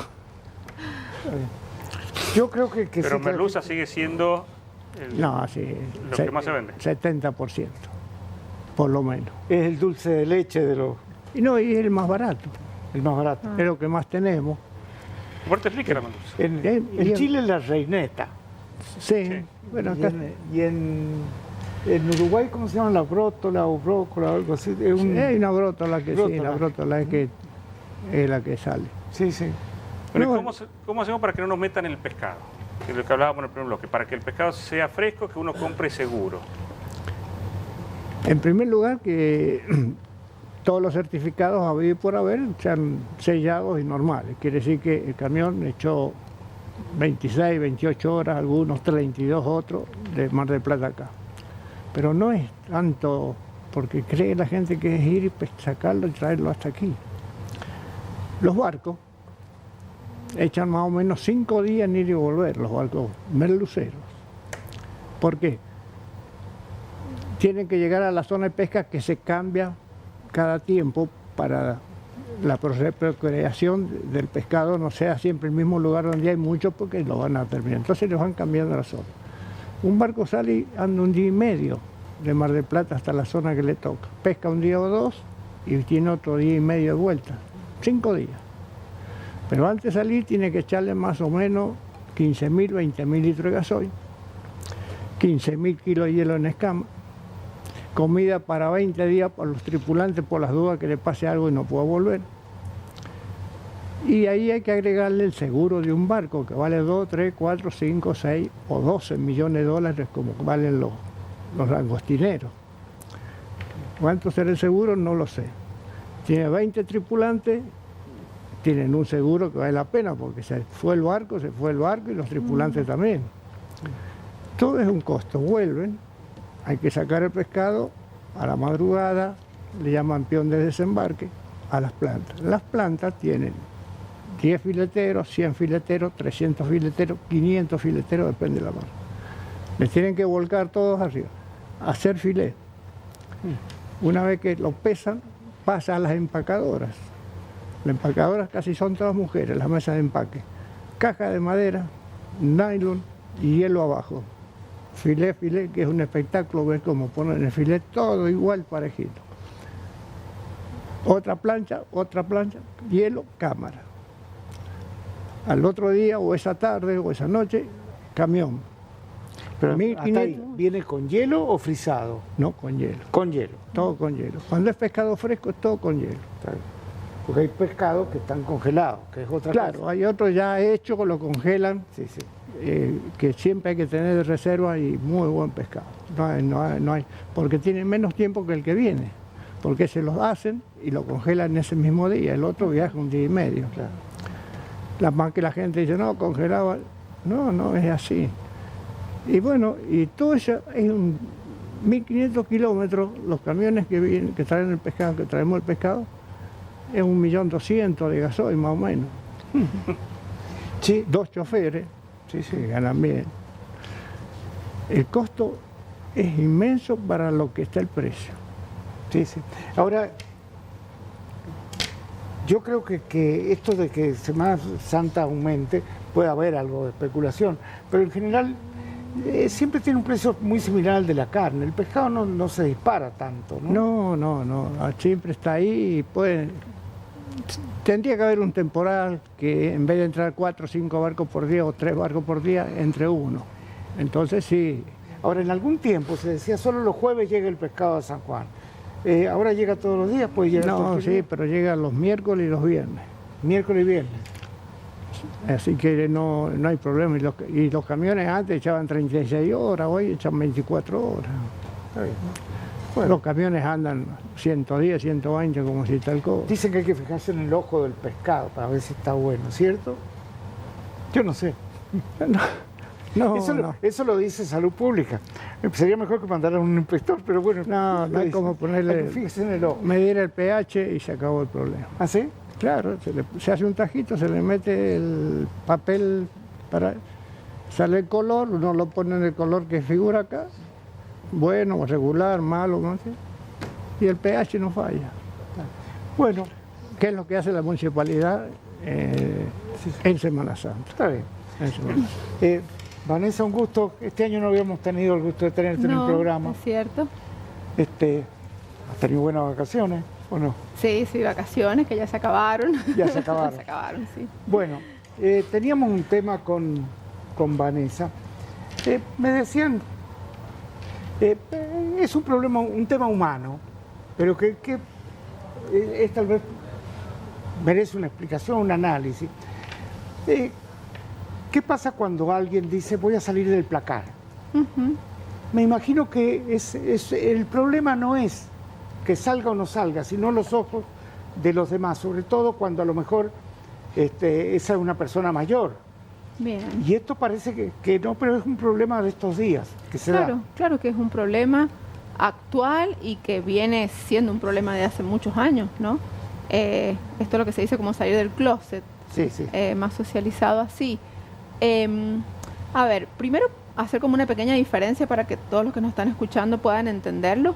Yo creo que Pero sí, merluza sigue siendo No, sí. Lo que más se vende. 70%, por lo menos. es el dulce de leche de los Y no, y es el más barato, el más barato. es lo que más tenemos. Fuerte rica la merluza. En Chile la reineta. Sí, Sí. bueno, Y acá en Uruguay, ¿cómo se llama? La brótola o brócola, algo así. Es hay una brótola que sí, Brótola. la brótola es la que sale. Sí, sí. Bueno, ¿y No, cómo hacemos para que no nos metan el pescado? Que es lo que hablábamos en el primer bloque. Para que el pescado sea fresco, que uno compre seguro. En primer lugar, que todos los certificados habidos y por haber sean sellados y normales. Quiere decir que el camión echó 26, 28 horas, algunos 32 otros, de Mar del Plata acá. Pero no es tanto porque cree la gente que es ir y sacarlo y traerlo hasta aquí. Los barcos echan más o menos 5 días en ir y volver, los barcos merluceros. ¿Por qué? Tienen que llegar a la zona de pesca que se cambia cada tiempo para la procreación del pescado no sea siempre el mismo lugar donde hay muchos porque lo van a terminar. Entonces los van cambiando la zona. Un barco sale y anda un día y medio de Mar del Plata hasta la zona que le toca. Pesca un día o dos y tiene otro día y medio de vuelta. 5 días. Pero antes de salir tiene que echarle más o menos 15.000, 20.000 litros de gasoil, 15.000 kilos de hielo en escama, comida para 20 días para los tripulantes por las dudas que le pase algo y no pueda volver. Y ahí hay que agregarle el seguro de un barco que vale 2, 3, 4, 5, 6 o 12 millones de dólares como valen los langostineros. ¿Cuánto será el seguro? No lo sé. Tiene 20 tripulantes, tienen un seguro que vale la pena porque se fue el barco y los tripulantes también. Todo es un costo. Vuelven, hay que sacar el pescado a la madrugada, le llaman peón de desembarque, a las plantas. Las plantas tienen 10 fileteros, 100 fileteros, 300 fileteros, 500 fileteros, depende de la mar. Les tienen que volcar todos arriba, hacer filet. Una vez que lo pesan, pasa a las empacadoras. Las empacadoras casi son todas mujeres, las mesas de empaque. Caja de madera, nylon y hielo abajo. Filet, que es un espectáculo ver cómo ponen el filet, todo igual, parejito. Otra plancha, hielo, cámara. Al otro día, o esa tarde, o esa noche, camión. Pero 1500. hasta ahí, ¿viene con hielo o frisado? No, con hielo. Con hielo. Todo con hielo. Cuando es pescado fresco, es todo con hielo. Está bien. Porque hay pescados que están congelados, que es otra Claro, cosa. hay otros ya hechos, lo congelan, Sí, sí. que siempre hay que tener de reserva y muy buen pescado. No hay, porque tiene menos tiempo que el que viene, porque se los hacen y lo congelan ese mismo día, el otro viaja un día y medio. Claro. Más que la gente dice, no, congelaba, no es así. Y bueno, y todo eso es 1.500 kilómetros, los camiones que vienen, que traen el pescado, que traemos el pescado, es 1.200.000 de gasoil más o menos. Sí, 2 choferes, que ganan bien. El costo es inmenso para lo que está el precio. sí, sí. Ahora, yo creo que esto de que Semana Santa aumente, puede haber algo de especulación, pero en general siempre tiene un precio muy similar al de la carne. El pescado no se dispara tanto, ¿no? No, siempre está ahí y tendría que haber un temporal que en vez de entrar 4 o 5 barcos por día o 3 barcos por día, entre uno. Entonces sí. Ahora, en algún tiempo se decía solo los jueves llega el pescado a San Juan. Ahora llega todos los días, puede llegar todos No, los sí, días. pero llega los miércoles y los viernes. Miércoles y viernes. Así que no hay problema. Y los camiones antes echaban 36 horas, hoy echan 24 horas. Está bien. Los camiones andan 110, 120 como si tal cosa. Dicen que hay que fijarse en el ojo del pescado para ver si está bueno, ¿cierto? Yo no sé. No, Eso lo dice Salud Pública. Sería mejor que mandaran un inspector, pero bueno. No lo hay dicen. como ponerle- Hay que fíjese en el ojo. medir el pH y se acabó el problema. ¿Ah, sí? Claro, se hace un tajito, se le mete el papel para sale el color, uno lo pone en el color que figura acá, bueno, regular, malo, no sé, y el pH no falla. Bueno, ¿Qué es lo que hace la municipalidad en Semana Santa? está bien. En Semana Santa. Vanessa, un gusto. Este año no habíamos tenido el gusto de tenerte en el programa. Es cierto. ¿Has tenido buenas vacaciones o no? Sí, vacaciones que ya se acabaron. Ya se acabaron. Se acabaron, sí. Bueno, teníamos un tema con Vanessa. Me decían, es un problema, un tema humano, pero que tal vez merece una explicación, un análisis. ¿Qué pasa cuando alguien dice voy a salir del placar? Me imagino que el problema no es que salga o no salga, sino los ojos de los demás, sobre todo cuando a lo mejor esa es una persona mayor. Bien. Y esto parece que no, pero es un problema de estos días que se da. Claro que es un problema actual y que viene siendo un problema de hace muchos años, ¿no? Esto es lo que se dice como salir del closet, Sí. más socializado así. A ver, primero hacer como una pequeña diferencia para que todos los que nos están escuchando puedan entenderlo.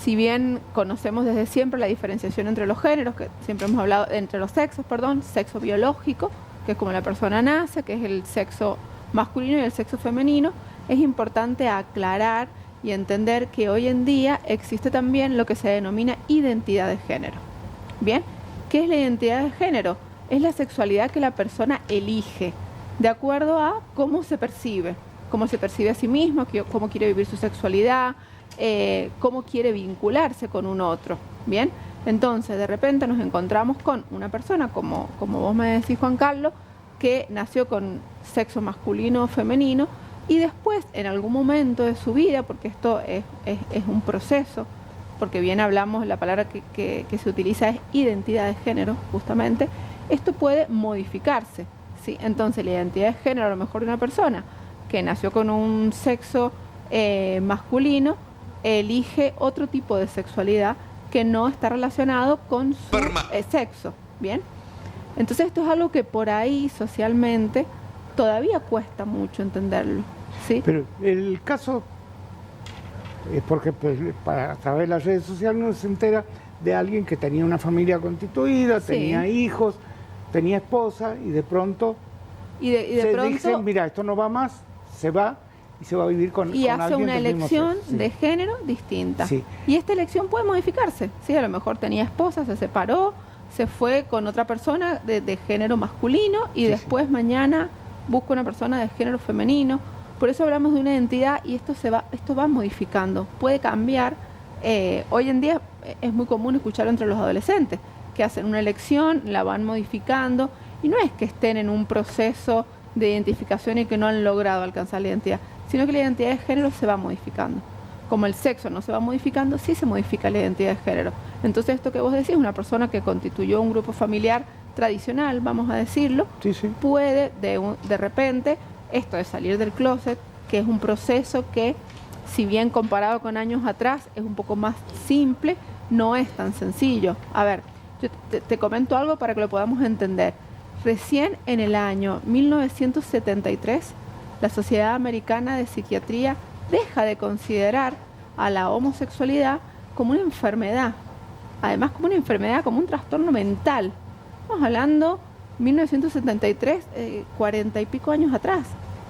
Si bien conocemos desde siempre la diferenciación entre los géneros, que siempre hemos hablado entre los sexos, sexo biológico, que es como la persona nace, que es el sexo masculino y el sexo femenino, es importante aclarar y entender que hoy en día existe también lo que se denomina identidad de género. ¿Bien? ¿Qué es la identidad de género? Es la sexualidad que la persona elige de acuerdo a cómo se percibe a sí mismo, cómo quiere vivir su sexualidad, cómo quiere vincularse con un otro. ¿Bien? Entonces, de repente nos encontramos con una persona, como vos me decís, Juan Carlos, que nació con sexo masculino o femenino y después, en algún momento de su vida, porque esto es un proceso, porque bien hablamos, la palabra que se utiliza es identidad de género, justamente, esto puede modificarse, ¿sí? Entonces, la identidad de género, a lo mejor de una persona que nació con un sexo masculino, elige otro tipo de sexualidad que no está relacionado con su sexo, ¿bien? Entonces esto es algo que por ahí socialmente todavía cuesta mucho entenderlo, ¿sí? Pero el caso es porque pues, a través de las redes sociales uno se entera de alguien que tenía una familia constituida, Sí. tenía hijos, tenía esposa y de pronto dicen, mira, esto no va más, se va y se va a vivir con y con hace alguien una del mismo elección sexo. Sí. de género distinta. Sí. Y esta elección puede modificarse, ¿sí? A lo mejor tenía esposa, se separó, se fue con otra persona de género masculino y después mañana busca una persona de género femenino. Por eso hablamos de una identidad y esto va modificando, puede cambiar. Hoy en día es muy común escucharlo entre los adolescentes, que hacen una elección, la van modificando y no es que estén en un proceso de identificación y que no han logrado alcanzar la identidad, sino que la identidad de género se va modificando. Como el sexo no se va modificando, sí se modifica la identidad de género. Entonces esto que vos decís, una persona que constituyó un grupo familiar tradicional, vamos a decirlo, puede de repente, esto de salir del closet, que es un proceso que, si bien comparado con años atrás, es un poco más simple, no es tan sencillo. A ver, yo te comento algo para que lo podamos entender. Recién en el año 1973, la Sociedad Americana de Psiquiatría deja de considerar a la homosexualidad como una enfermedad, además como una enfermedad, como un trastorno mental. Estamos hablando 1973, 40 y pico años atrás,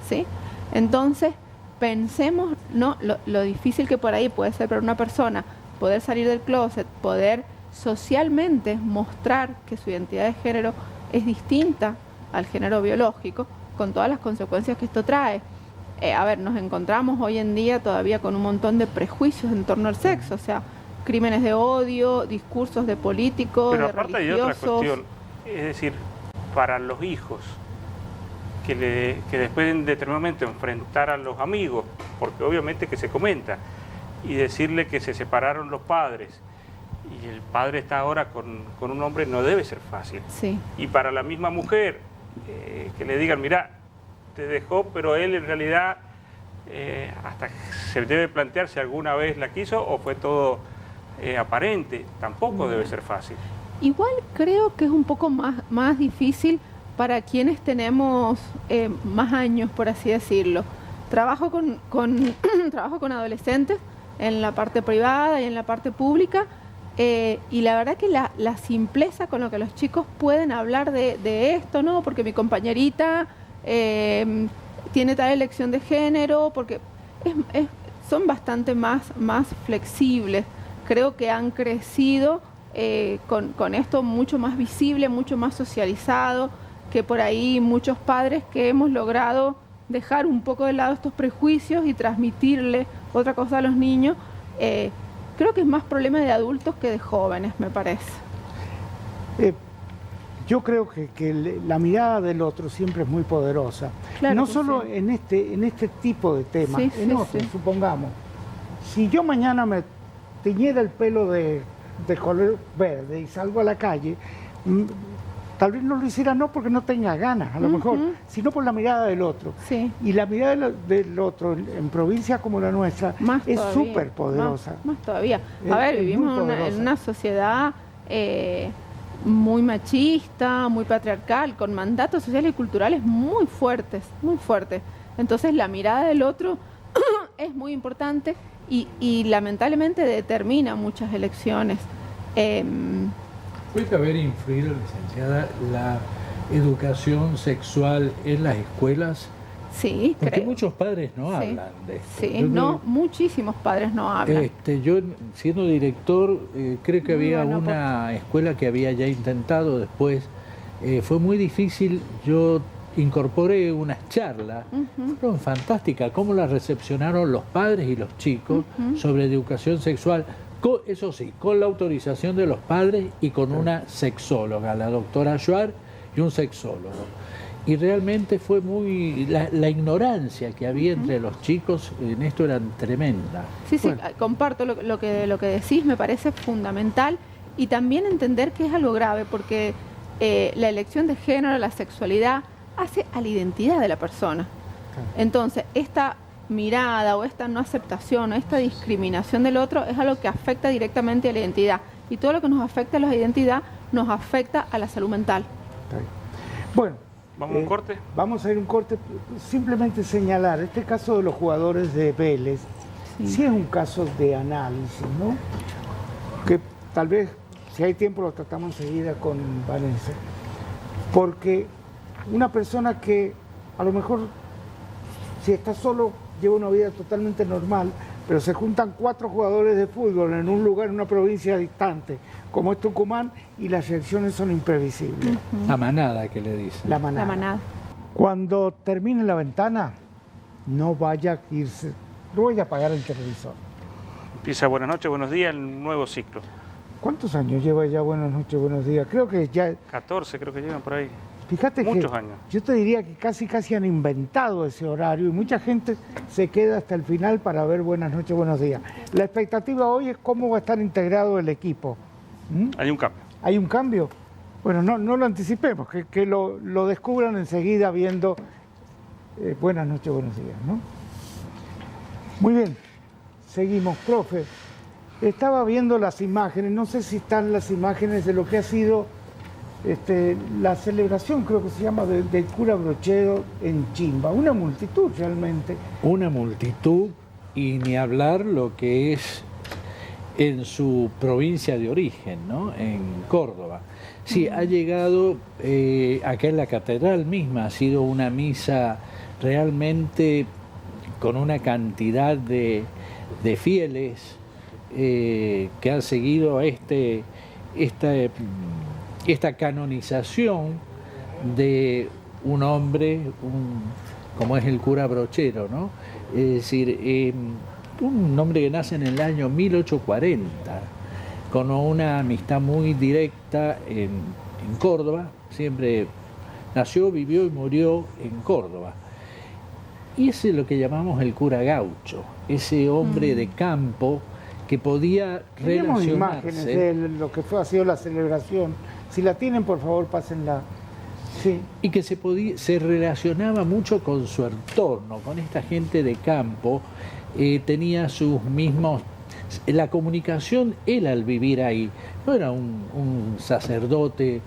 ¿sí? Entonces, pensemos, ¿no?, lo difícil que por ahí puede ser para una persona poder salir del closet, poder socialmente mostrar que su identidad de género es distinta al género biológico, con todas las consecuencias que esto trae. A ver, nos encontramos hoy en día todavía con un montón de prejuicios en torno al sexo, o sea, crímenes de odio, discursos de políticos, Pero de aparte hay religiosos. otra cuestión, es decir, para los hijos que después en determinado momento enfrentar a los amigos, porque obviamente que se comenta, y decirle que se separaron los padres y el padre está ahora con un hombre, no debe ser fácil. Sí. Y para la misma mujer, que le digan, mira, te dejó, pero él en realidad hasta se debe plantear si alguna vez la quiso o fue todo aparente, tampoco debe ser fácil. Igual creo que es un poco más difícil para quienes tenemos más años, por así decirlo. Trabajo trabajo con adolescentes en la parte privada y en la parte pública, y la verdad que la simpleza con lo que los chicos pueden hablar de esto, ¿no? Porque mi compañerita tiene tal elección de género, porque son bastante más flexibles. Creo que han crecido con esto mucho más visible, mucho más socializado. que por ahí muchos padres que hemos logrado dejar un poco de lado estos prejuicios y transmitirle otra cosa a los niños, creo que es más problema de adultos que de jóvenes, me parece. Yo creo que la mirada del otro siempre es muy poderosa. Claro No que solo sí. en este tipo de temas, Sí, en sí, otros, sí. supongamos. Si yo mañana me teñiera el pelo de color verde y salgo a la calle, tal vez no lo hiciera no porque no tenga ganas, a lo mejor, sino por la mirada del otro. Sí. Y la mirada del otro en provincia como la nuestra Más es todavía, súper poderosa. Más todavía. Es- A ver, es muy vivimos en poderosa. una sociedad muy machista, muy patriarcal, con mandatos sociales y culturales muy fuertes, muy fuertes. Entonces la mirada del otro es muy importante y lamentablemente determina muchas elecciones. ¿Puede haber influido, licenciada, la educación sexual en las escuelas? Sí, Porque creo. muchos padres no Sí. hablan de esto. Sí, Yo no, muchísimos padres no hablan. Yo, siendo director, creo que había Bueno, una escuela que había ya intentado después. Fue muy difícil. Yo incorporé unas charlas. Fueron fantásticas. Cómo las recepcionaron los padres y los chicos sobre educación sexual. Eso sí, con la autorización de los padres y con una sexóloga, la doctora Schwartz, y un sexólogo. Y realmente fue muy... La ignorancia que había entre los chicos en esto era tremenda. Sí, sí, comparto lo que decís, me parece fundamental y también entender que es algo grave porque la elección de género, la sexualidad, hace a la identidad de la persona. Entonces, esta mirada o esta no aceptación o esta discriminación del otro es algo que afecta directamente a la identidad y todo lo que nos afecta a la identidad nos afecta a la salud mental. Bueno, ¿Vamos a un corte? Vamos a ir a un corte. Simplemente señalar, este caso de los jugadores de Vélez, sí es un caso de análisis, ¿no? Que tal vez, si hay tiempo, lo tratamos enseguida con Vanessa. Porque una persona que a lo mejor, si está solo, lleva una vida totalmente normal, pero se juntan 4 jugadores de fútbol en un lugar, en una provincia distante, como es Tucumán, y las reacciones son imprevisibles. La manada que le dicen. La manada. La manada. Cuando termine la ventana, no vaya a irse, no vaya a apagar el televisor. Empieza Buenas noches, buenos días, el nuevo ciclo. ¿Cuántos años lleva ya Buenas noches, buenos días? Creo que ya, 14 creo que llevan por ahí. fíjate Muchos que años. yo te diría que casi han inventado ese horario y mucha gente se queda hasta el final para ver Buenas noches, buenos días. La expectativa hoy es cómo va a estar integrado el equipo. Hay un cambio. ¿Hay un cambio? Bueno, no lo anticipemos, que lo descubran enseguida viendo Buenas noches, buenos días, ¿no? Muy bien, seguimos, profe. Estaba viendo las imágenes, no sé si están las imágenes de lo que ha sido la celebración, creo que se llama, del cura Brochero en Chimba. Una multitud realmente. Una multitud y ni hablar lo que es en su provincia de origen, ¿no? En Córdoba. Sí, ha llegado, acá en la catedral misma, ha sido una misa realmente con una cantidad de fieles que han seguido esta canonización de un hombre, como es el cura Brochero, ¿no? Es decir, un hombre que nace en el año 1840, con una amistad muy directa en Córdoba, siempre nació, vivió y murió en Córdoba. Y ese es lo que llamamos el cura gaucho, ese hombre de campo que podía Tenemos imágenes relacionarse. de lo que ha sido la celebración. Si la tienen, por favor, pásenla. Sí. Y que se relacionaba mucho con su entorno, con esta gente de campo, tenía sus mismos... La comunicación, él al vivir ahí, no era un sacerdote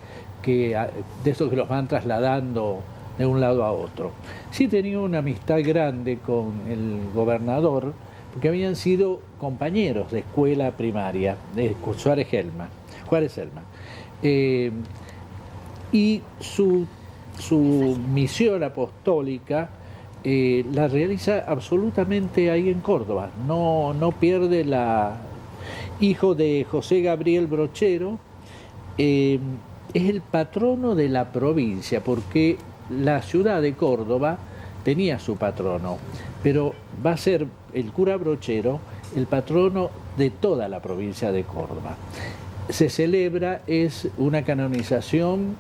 de esos que los van trasladando de un lado a otro. Sí tenía una amistad grande con el gobernador, porque habían sido compañeros de escuela primaria, de Juárez Helma. Y su misión apostólica la realiza absolutamente ahí en Córdoba. No pierde hijo de José Gabriel Brochero, es el patrono de la provincia, porque la ciudad de Córdoba tenía su patrono, pero va a ser el cura Brochero el patrono de toda la provincia de Córdoba. Se celebra, es una canonización,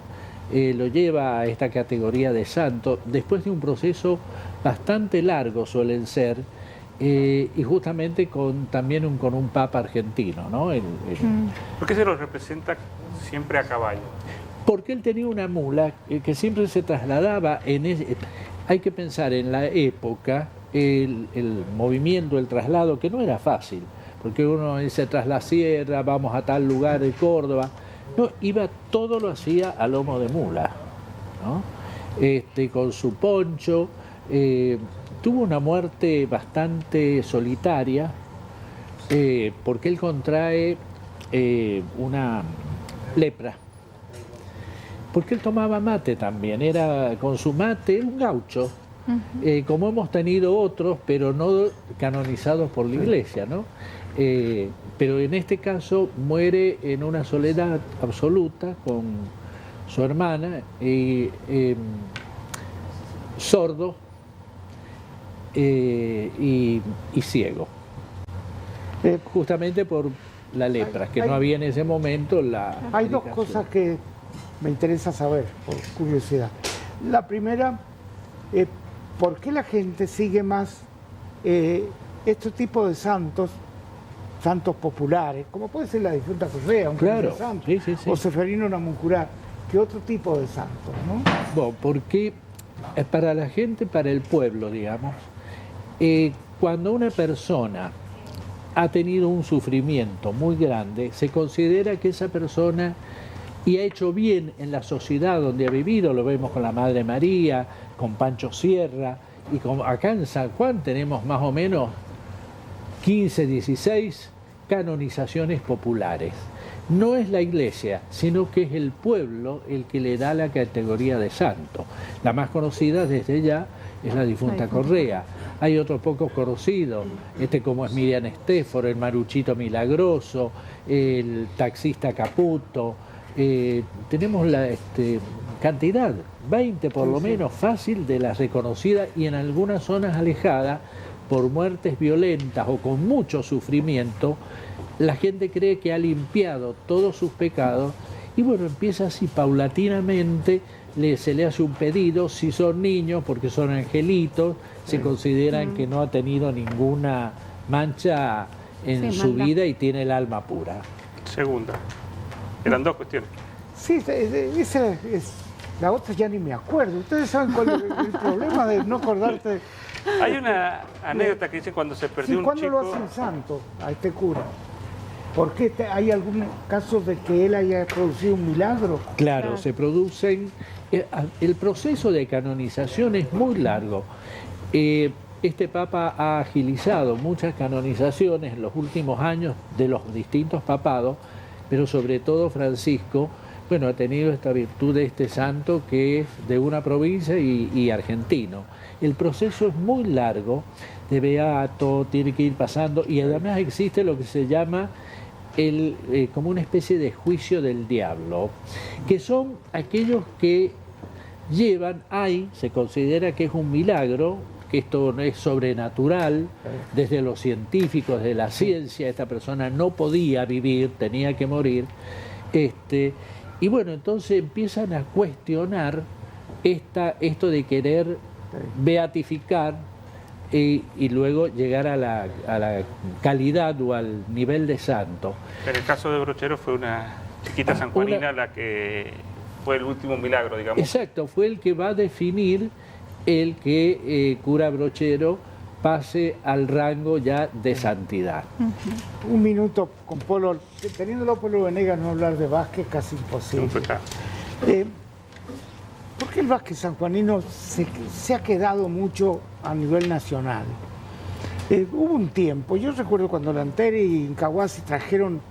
lo lleva a esta categoría de santo, después de un proceso bastante largo suelen ser, y justamente también con un papa argentino, ¿no? ¿Por qué se lo representa siempre a caballo? Porque él tenía una mula que siempre se trasladaba hay que pensar en la época, el movimiento, el traslado, que no era fácil, porque uno dice tras la sierra, vamos a tal lugar de Córdoba. No, todo lo hacía a lomo de mula, ¿no? Con su poncho. Tuvo una muerte bastante solitaria, porque él contrae una lepra. Porque él tomaba mate también, era con su mate, un gaucho, como hemos tenido otros, pero no canonizados por la iglesia, ¿no? Pero en este caso muere en una soledad absoluta con su hermana, sordo y ciego, justamente por la lepra, que no había en ese momento la... Hay dos cosas que me interesa saber, por curiosidad. La primera, ¿por qué la gente sigue más este tipo de santos populares, como puede ser la difunta Correa, un claro, santo, sí. o Seferino Namuncurá, que otro tipo de santos, ¿no? Bueno, porque para la gente, para el pueblo, digamos, cuando una persona ha tenido un sufrimiento muy grande, se considera que esa persona y ha hecho bien en la sociedad donde ha vivido, lo vemos con la Madre María, con Pancho Sierra, y acá en San Juan tenemos más o menos 15, 16 canonizaciones populares. No es la iglesia, sino que es el pueblo el que le da la categoría de santo. La más conocida desde ya es la difunta Correa. Hay otros pocos conocidos, como es Miriam Estéforo, el Maruchito Milagroso, el taxista Caputo. Tenemos la cantidad, 20 por lo menos, fácil, de las reconocidas, y en algunas zonas alejadas, por muertes violentas o con mucho sufrimiento, la gente cree que ha limpiado todos sus pecados, y bueno, empieza así paulatinamente, se le hace un pedido. Si son niños, porque son angelitos, se consideran que no ha tenido ninguna mancha en su vida y tiene el alma pura. Segunda. Eran dos cuestiones. Sí, esa es la otra, ya ni me acuerdo. Ustedes saben cuál es el problema de no acordarte. Hay una anécdota que dice cuando se perdió un ¿Cuándo chico... lo hacen santo a este cura? ¿Por qué hay algún caso de que él haya producido un milagro? Claro, se producen... El proceso de canonización es muy largo. Este Papa ha agilizado muchas canonizaciones en los últimos años de los distintos papados, pero sobre todo Francisco, bueno, ha tenido esta virtud de este santo que es de una provincia y argentino. El proceso es muy largo, de beato, tiene que ir pasando, y además existe lo que se llama como una especie de juicio del diablo, que son aquellos que se considera que es un milagro, que esto no es sobrenatural, desde los científicos, de la ciencia, esta persona no podía vivir, tenía que morir, y bueno, entonces empiezan a cuestionar esto de querer beatificar y luego llegar a la calidad o al nivel de santo. En el caso de Brochero fue una chiquita sanjuanina la que fue el último milagro, digamos. Exacto, fue el que va a definir el que cura Brochero pase al rango ya de santidad. Un minuto con Polo, teniéndolo Polo Venegas, no hablar de Vázquez, casi imposible. ¿Por qué el Vázquez sanjuanino se ha quedado mucho a nivel nacional? Hubo un tiempo, yo recuerdo cuando Lanteri y Incahuasi trajeron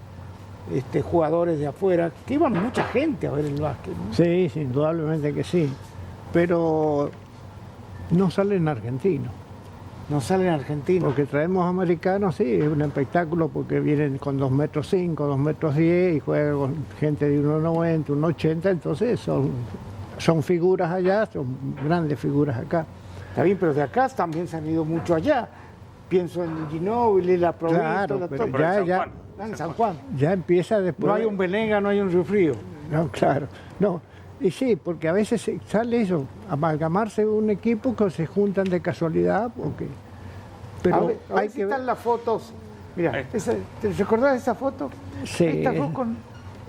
jugadores de afuera, que iban mucha gente a ver el Vázquez, ¿no? Sí, indudablemente que sí, pero no salen argentinos. No salen argentinos. Porque traemos americanos, sí, es un espectáculo porque vienen con 2,5 metros, 2,10 metros y juegan con gente de 1,90, 1,80, entonces son figuras allá, son grandes figuras acá. Está bien, pero de acá también se han ido mucho allá. Pienso en Ginóbili, la Provincia, Claro, pero Pero en ya, San San Juan. ya empieza después. No hay un Venega, no hay un Río Frío. No, claro, no. Y sí, porque a veces sale eso, amalgamarse un equipo que se juntan de casualidad, porque... Pero a ver hay si que ver... están las fotos. Mira, Ahí. ¿te recordás de esa foto? Sí. Esta fue con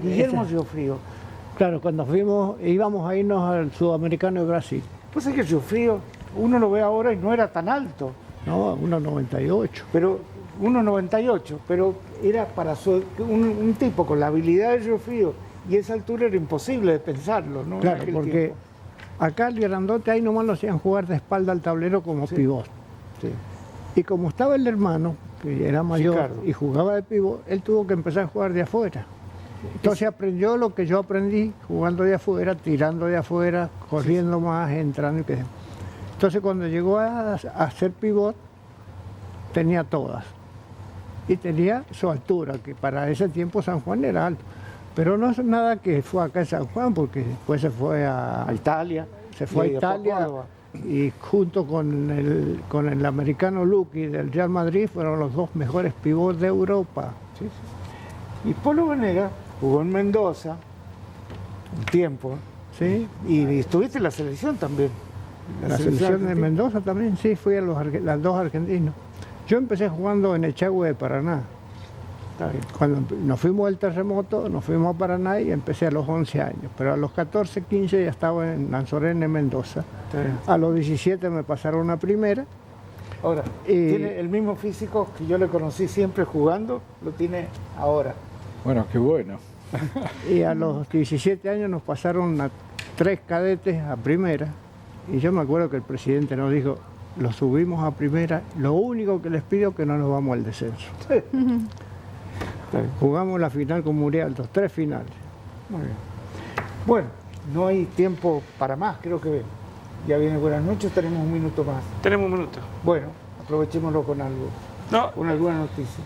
Guillermo Río Frío. Claro, cuando íbamos a irnos al Sudamericano de Brasil, Pues es que Río Frío, uno lo ve ahora y no era tan alto, ¿no? 1,98. pero 1,98, pero era para un tipo con la habilidad de Río Frío y esa altura era imposible de pensarlo, ¿no? En Claro, aquel porque tiempo. acá el grandote ahí nomás lo hacían jugar de espalda al tablero como pivot. Sí. Y como estaba el hermano, que era mayor Ricardo. y jugaba de pivot, él tuvo que empezar a jugar de afuera. Entonces aprendió lo que yo aprendí jugando de afuera, tirando de afuera, corriendo más, entrando y qué sé yo. Entonces cuando llegó a hacer pivot, tenía todas. Y tenía su altura, que para ese tiempo San Juan era alto. Pero no es nada que fue acá en San Juan, porque después se fue A Italia. se fue y a después Italia Córdoba. y junto con el americano Luqui del Real Madrid fueron los dos mejores pivots de Europa. Sí, sí. Y Polo Venega jugó en Mendoza un tiempo, ¿Sí? y estuviste en la selección también. La selección de argentina. Mendoza también, sí, fui a las dos argentinos. Yo empecé jugando en Echagüe de Paraná. Está bien. Cuando nos fuimos del terremoto, nos fuimos a Paraná y empecé a los 11 años. Pero a los 14, 15 ya estaba en Lanzorene, Mendoza. Está bien. A los 17 me pasaron a primera. Ahora, Y- tiene el mismo físico que yo le conocí siempre jugando, lo tiene ahora. Bueno, qué bueno. Y a los 17 años nos pasaron a 3 cadetes a primera. Y yo me acuerdo que el presidente nos dijo, lo subimos a primera, lo único que les pido es que no nos vamos al descenso. Está bien. Jugamos la final con Murialdo, 3 finales. Muy bien. Bueno, no hay tiempo para más, creo que ya viene buenas noches, tenemos un minuto más. Tenemos un minuto. Bueno, aprovechémoslo con algo, No, con alguna noticia.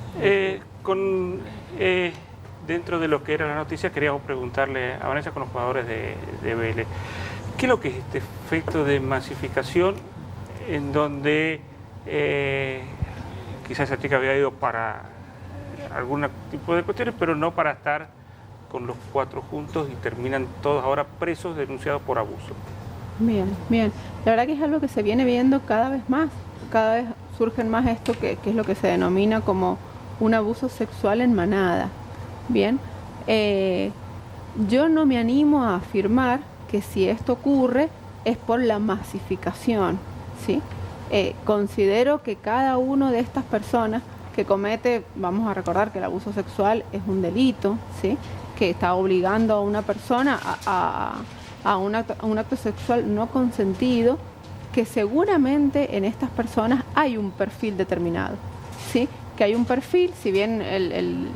dentro de lo que era la noticia, queríamos preguntarle a Vanessa con los jugadores de Vélez. ¿Qué es lo que es este efecto de masificación en donde quizás esa chica había ido para algún tipo de cuestiones, pero no para estar con los 4 juntos y terminan todos ahora presos denunciados por abuso? Bien, bien. La verdad que es algo que se viene viendo cada vez más. Cada vez surgen más esto que es lo que se denomina como un abuso sexual en manada. Bien. Yo no me animo a afirmar que si esto ocurre es por la masificación, ¿sí? Considero que cada uno de estas personas que comete, vamos a recordar que el abuso sexual es un delito, ¿sí? Que está obligando a una persona a un acto sexual no consentido, que seguramente en estas personas hay un perfil determinado, ¿sí? Que hay un perfil, si bien el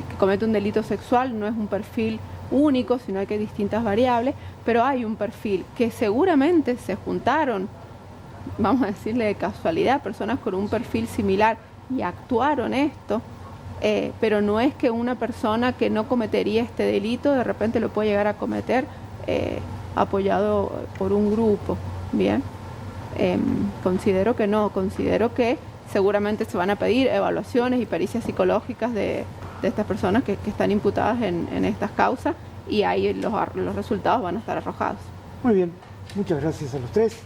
que comete un delito sexual no es un perfil único, sino que hay distintas variables, pero hay un perfil que seguramente se juntaron, vamos a decirle de casualidad, personas con un perfil similar y actuaron esto, pero no es que una persona que no cometería este delito de repente lo puede llegar a cometer apoyado por un grupo, ¿bien? Considero que no, considero que seguramente se van a pedir evaluaciones y pericias psicológicas de estas personas que están imputadas en estas causas y ahí los resultados van a estar arrojados. Muy bien, muchas gracias a los tres.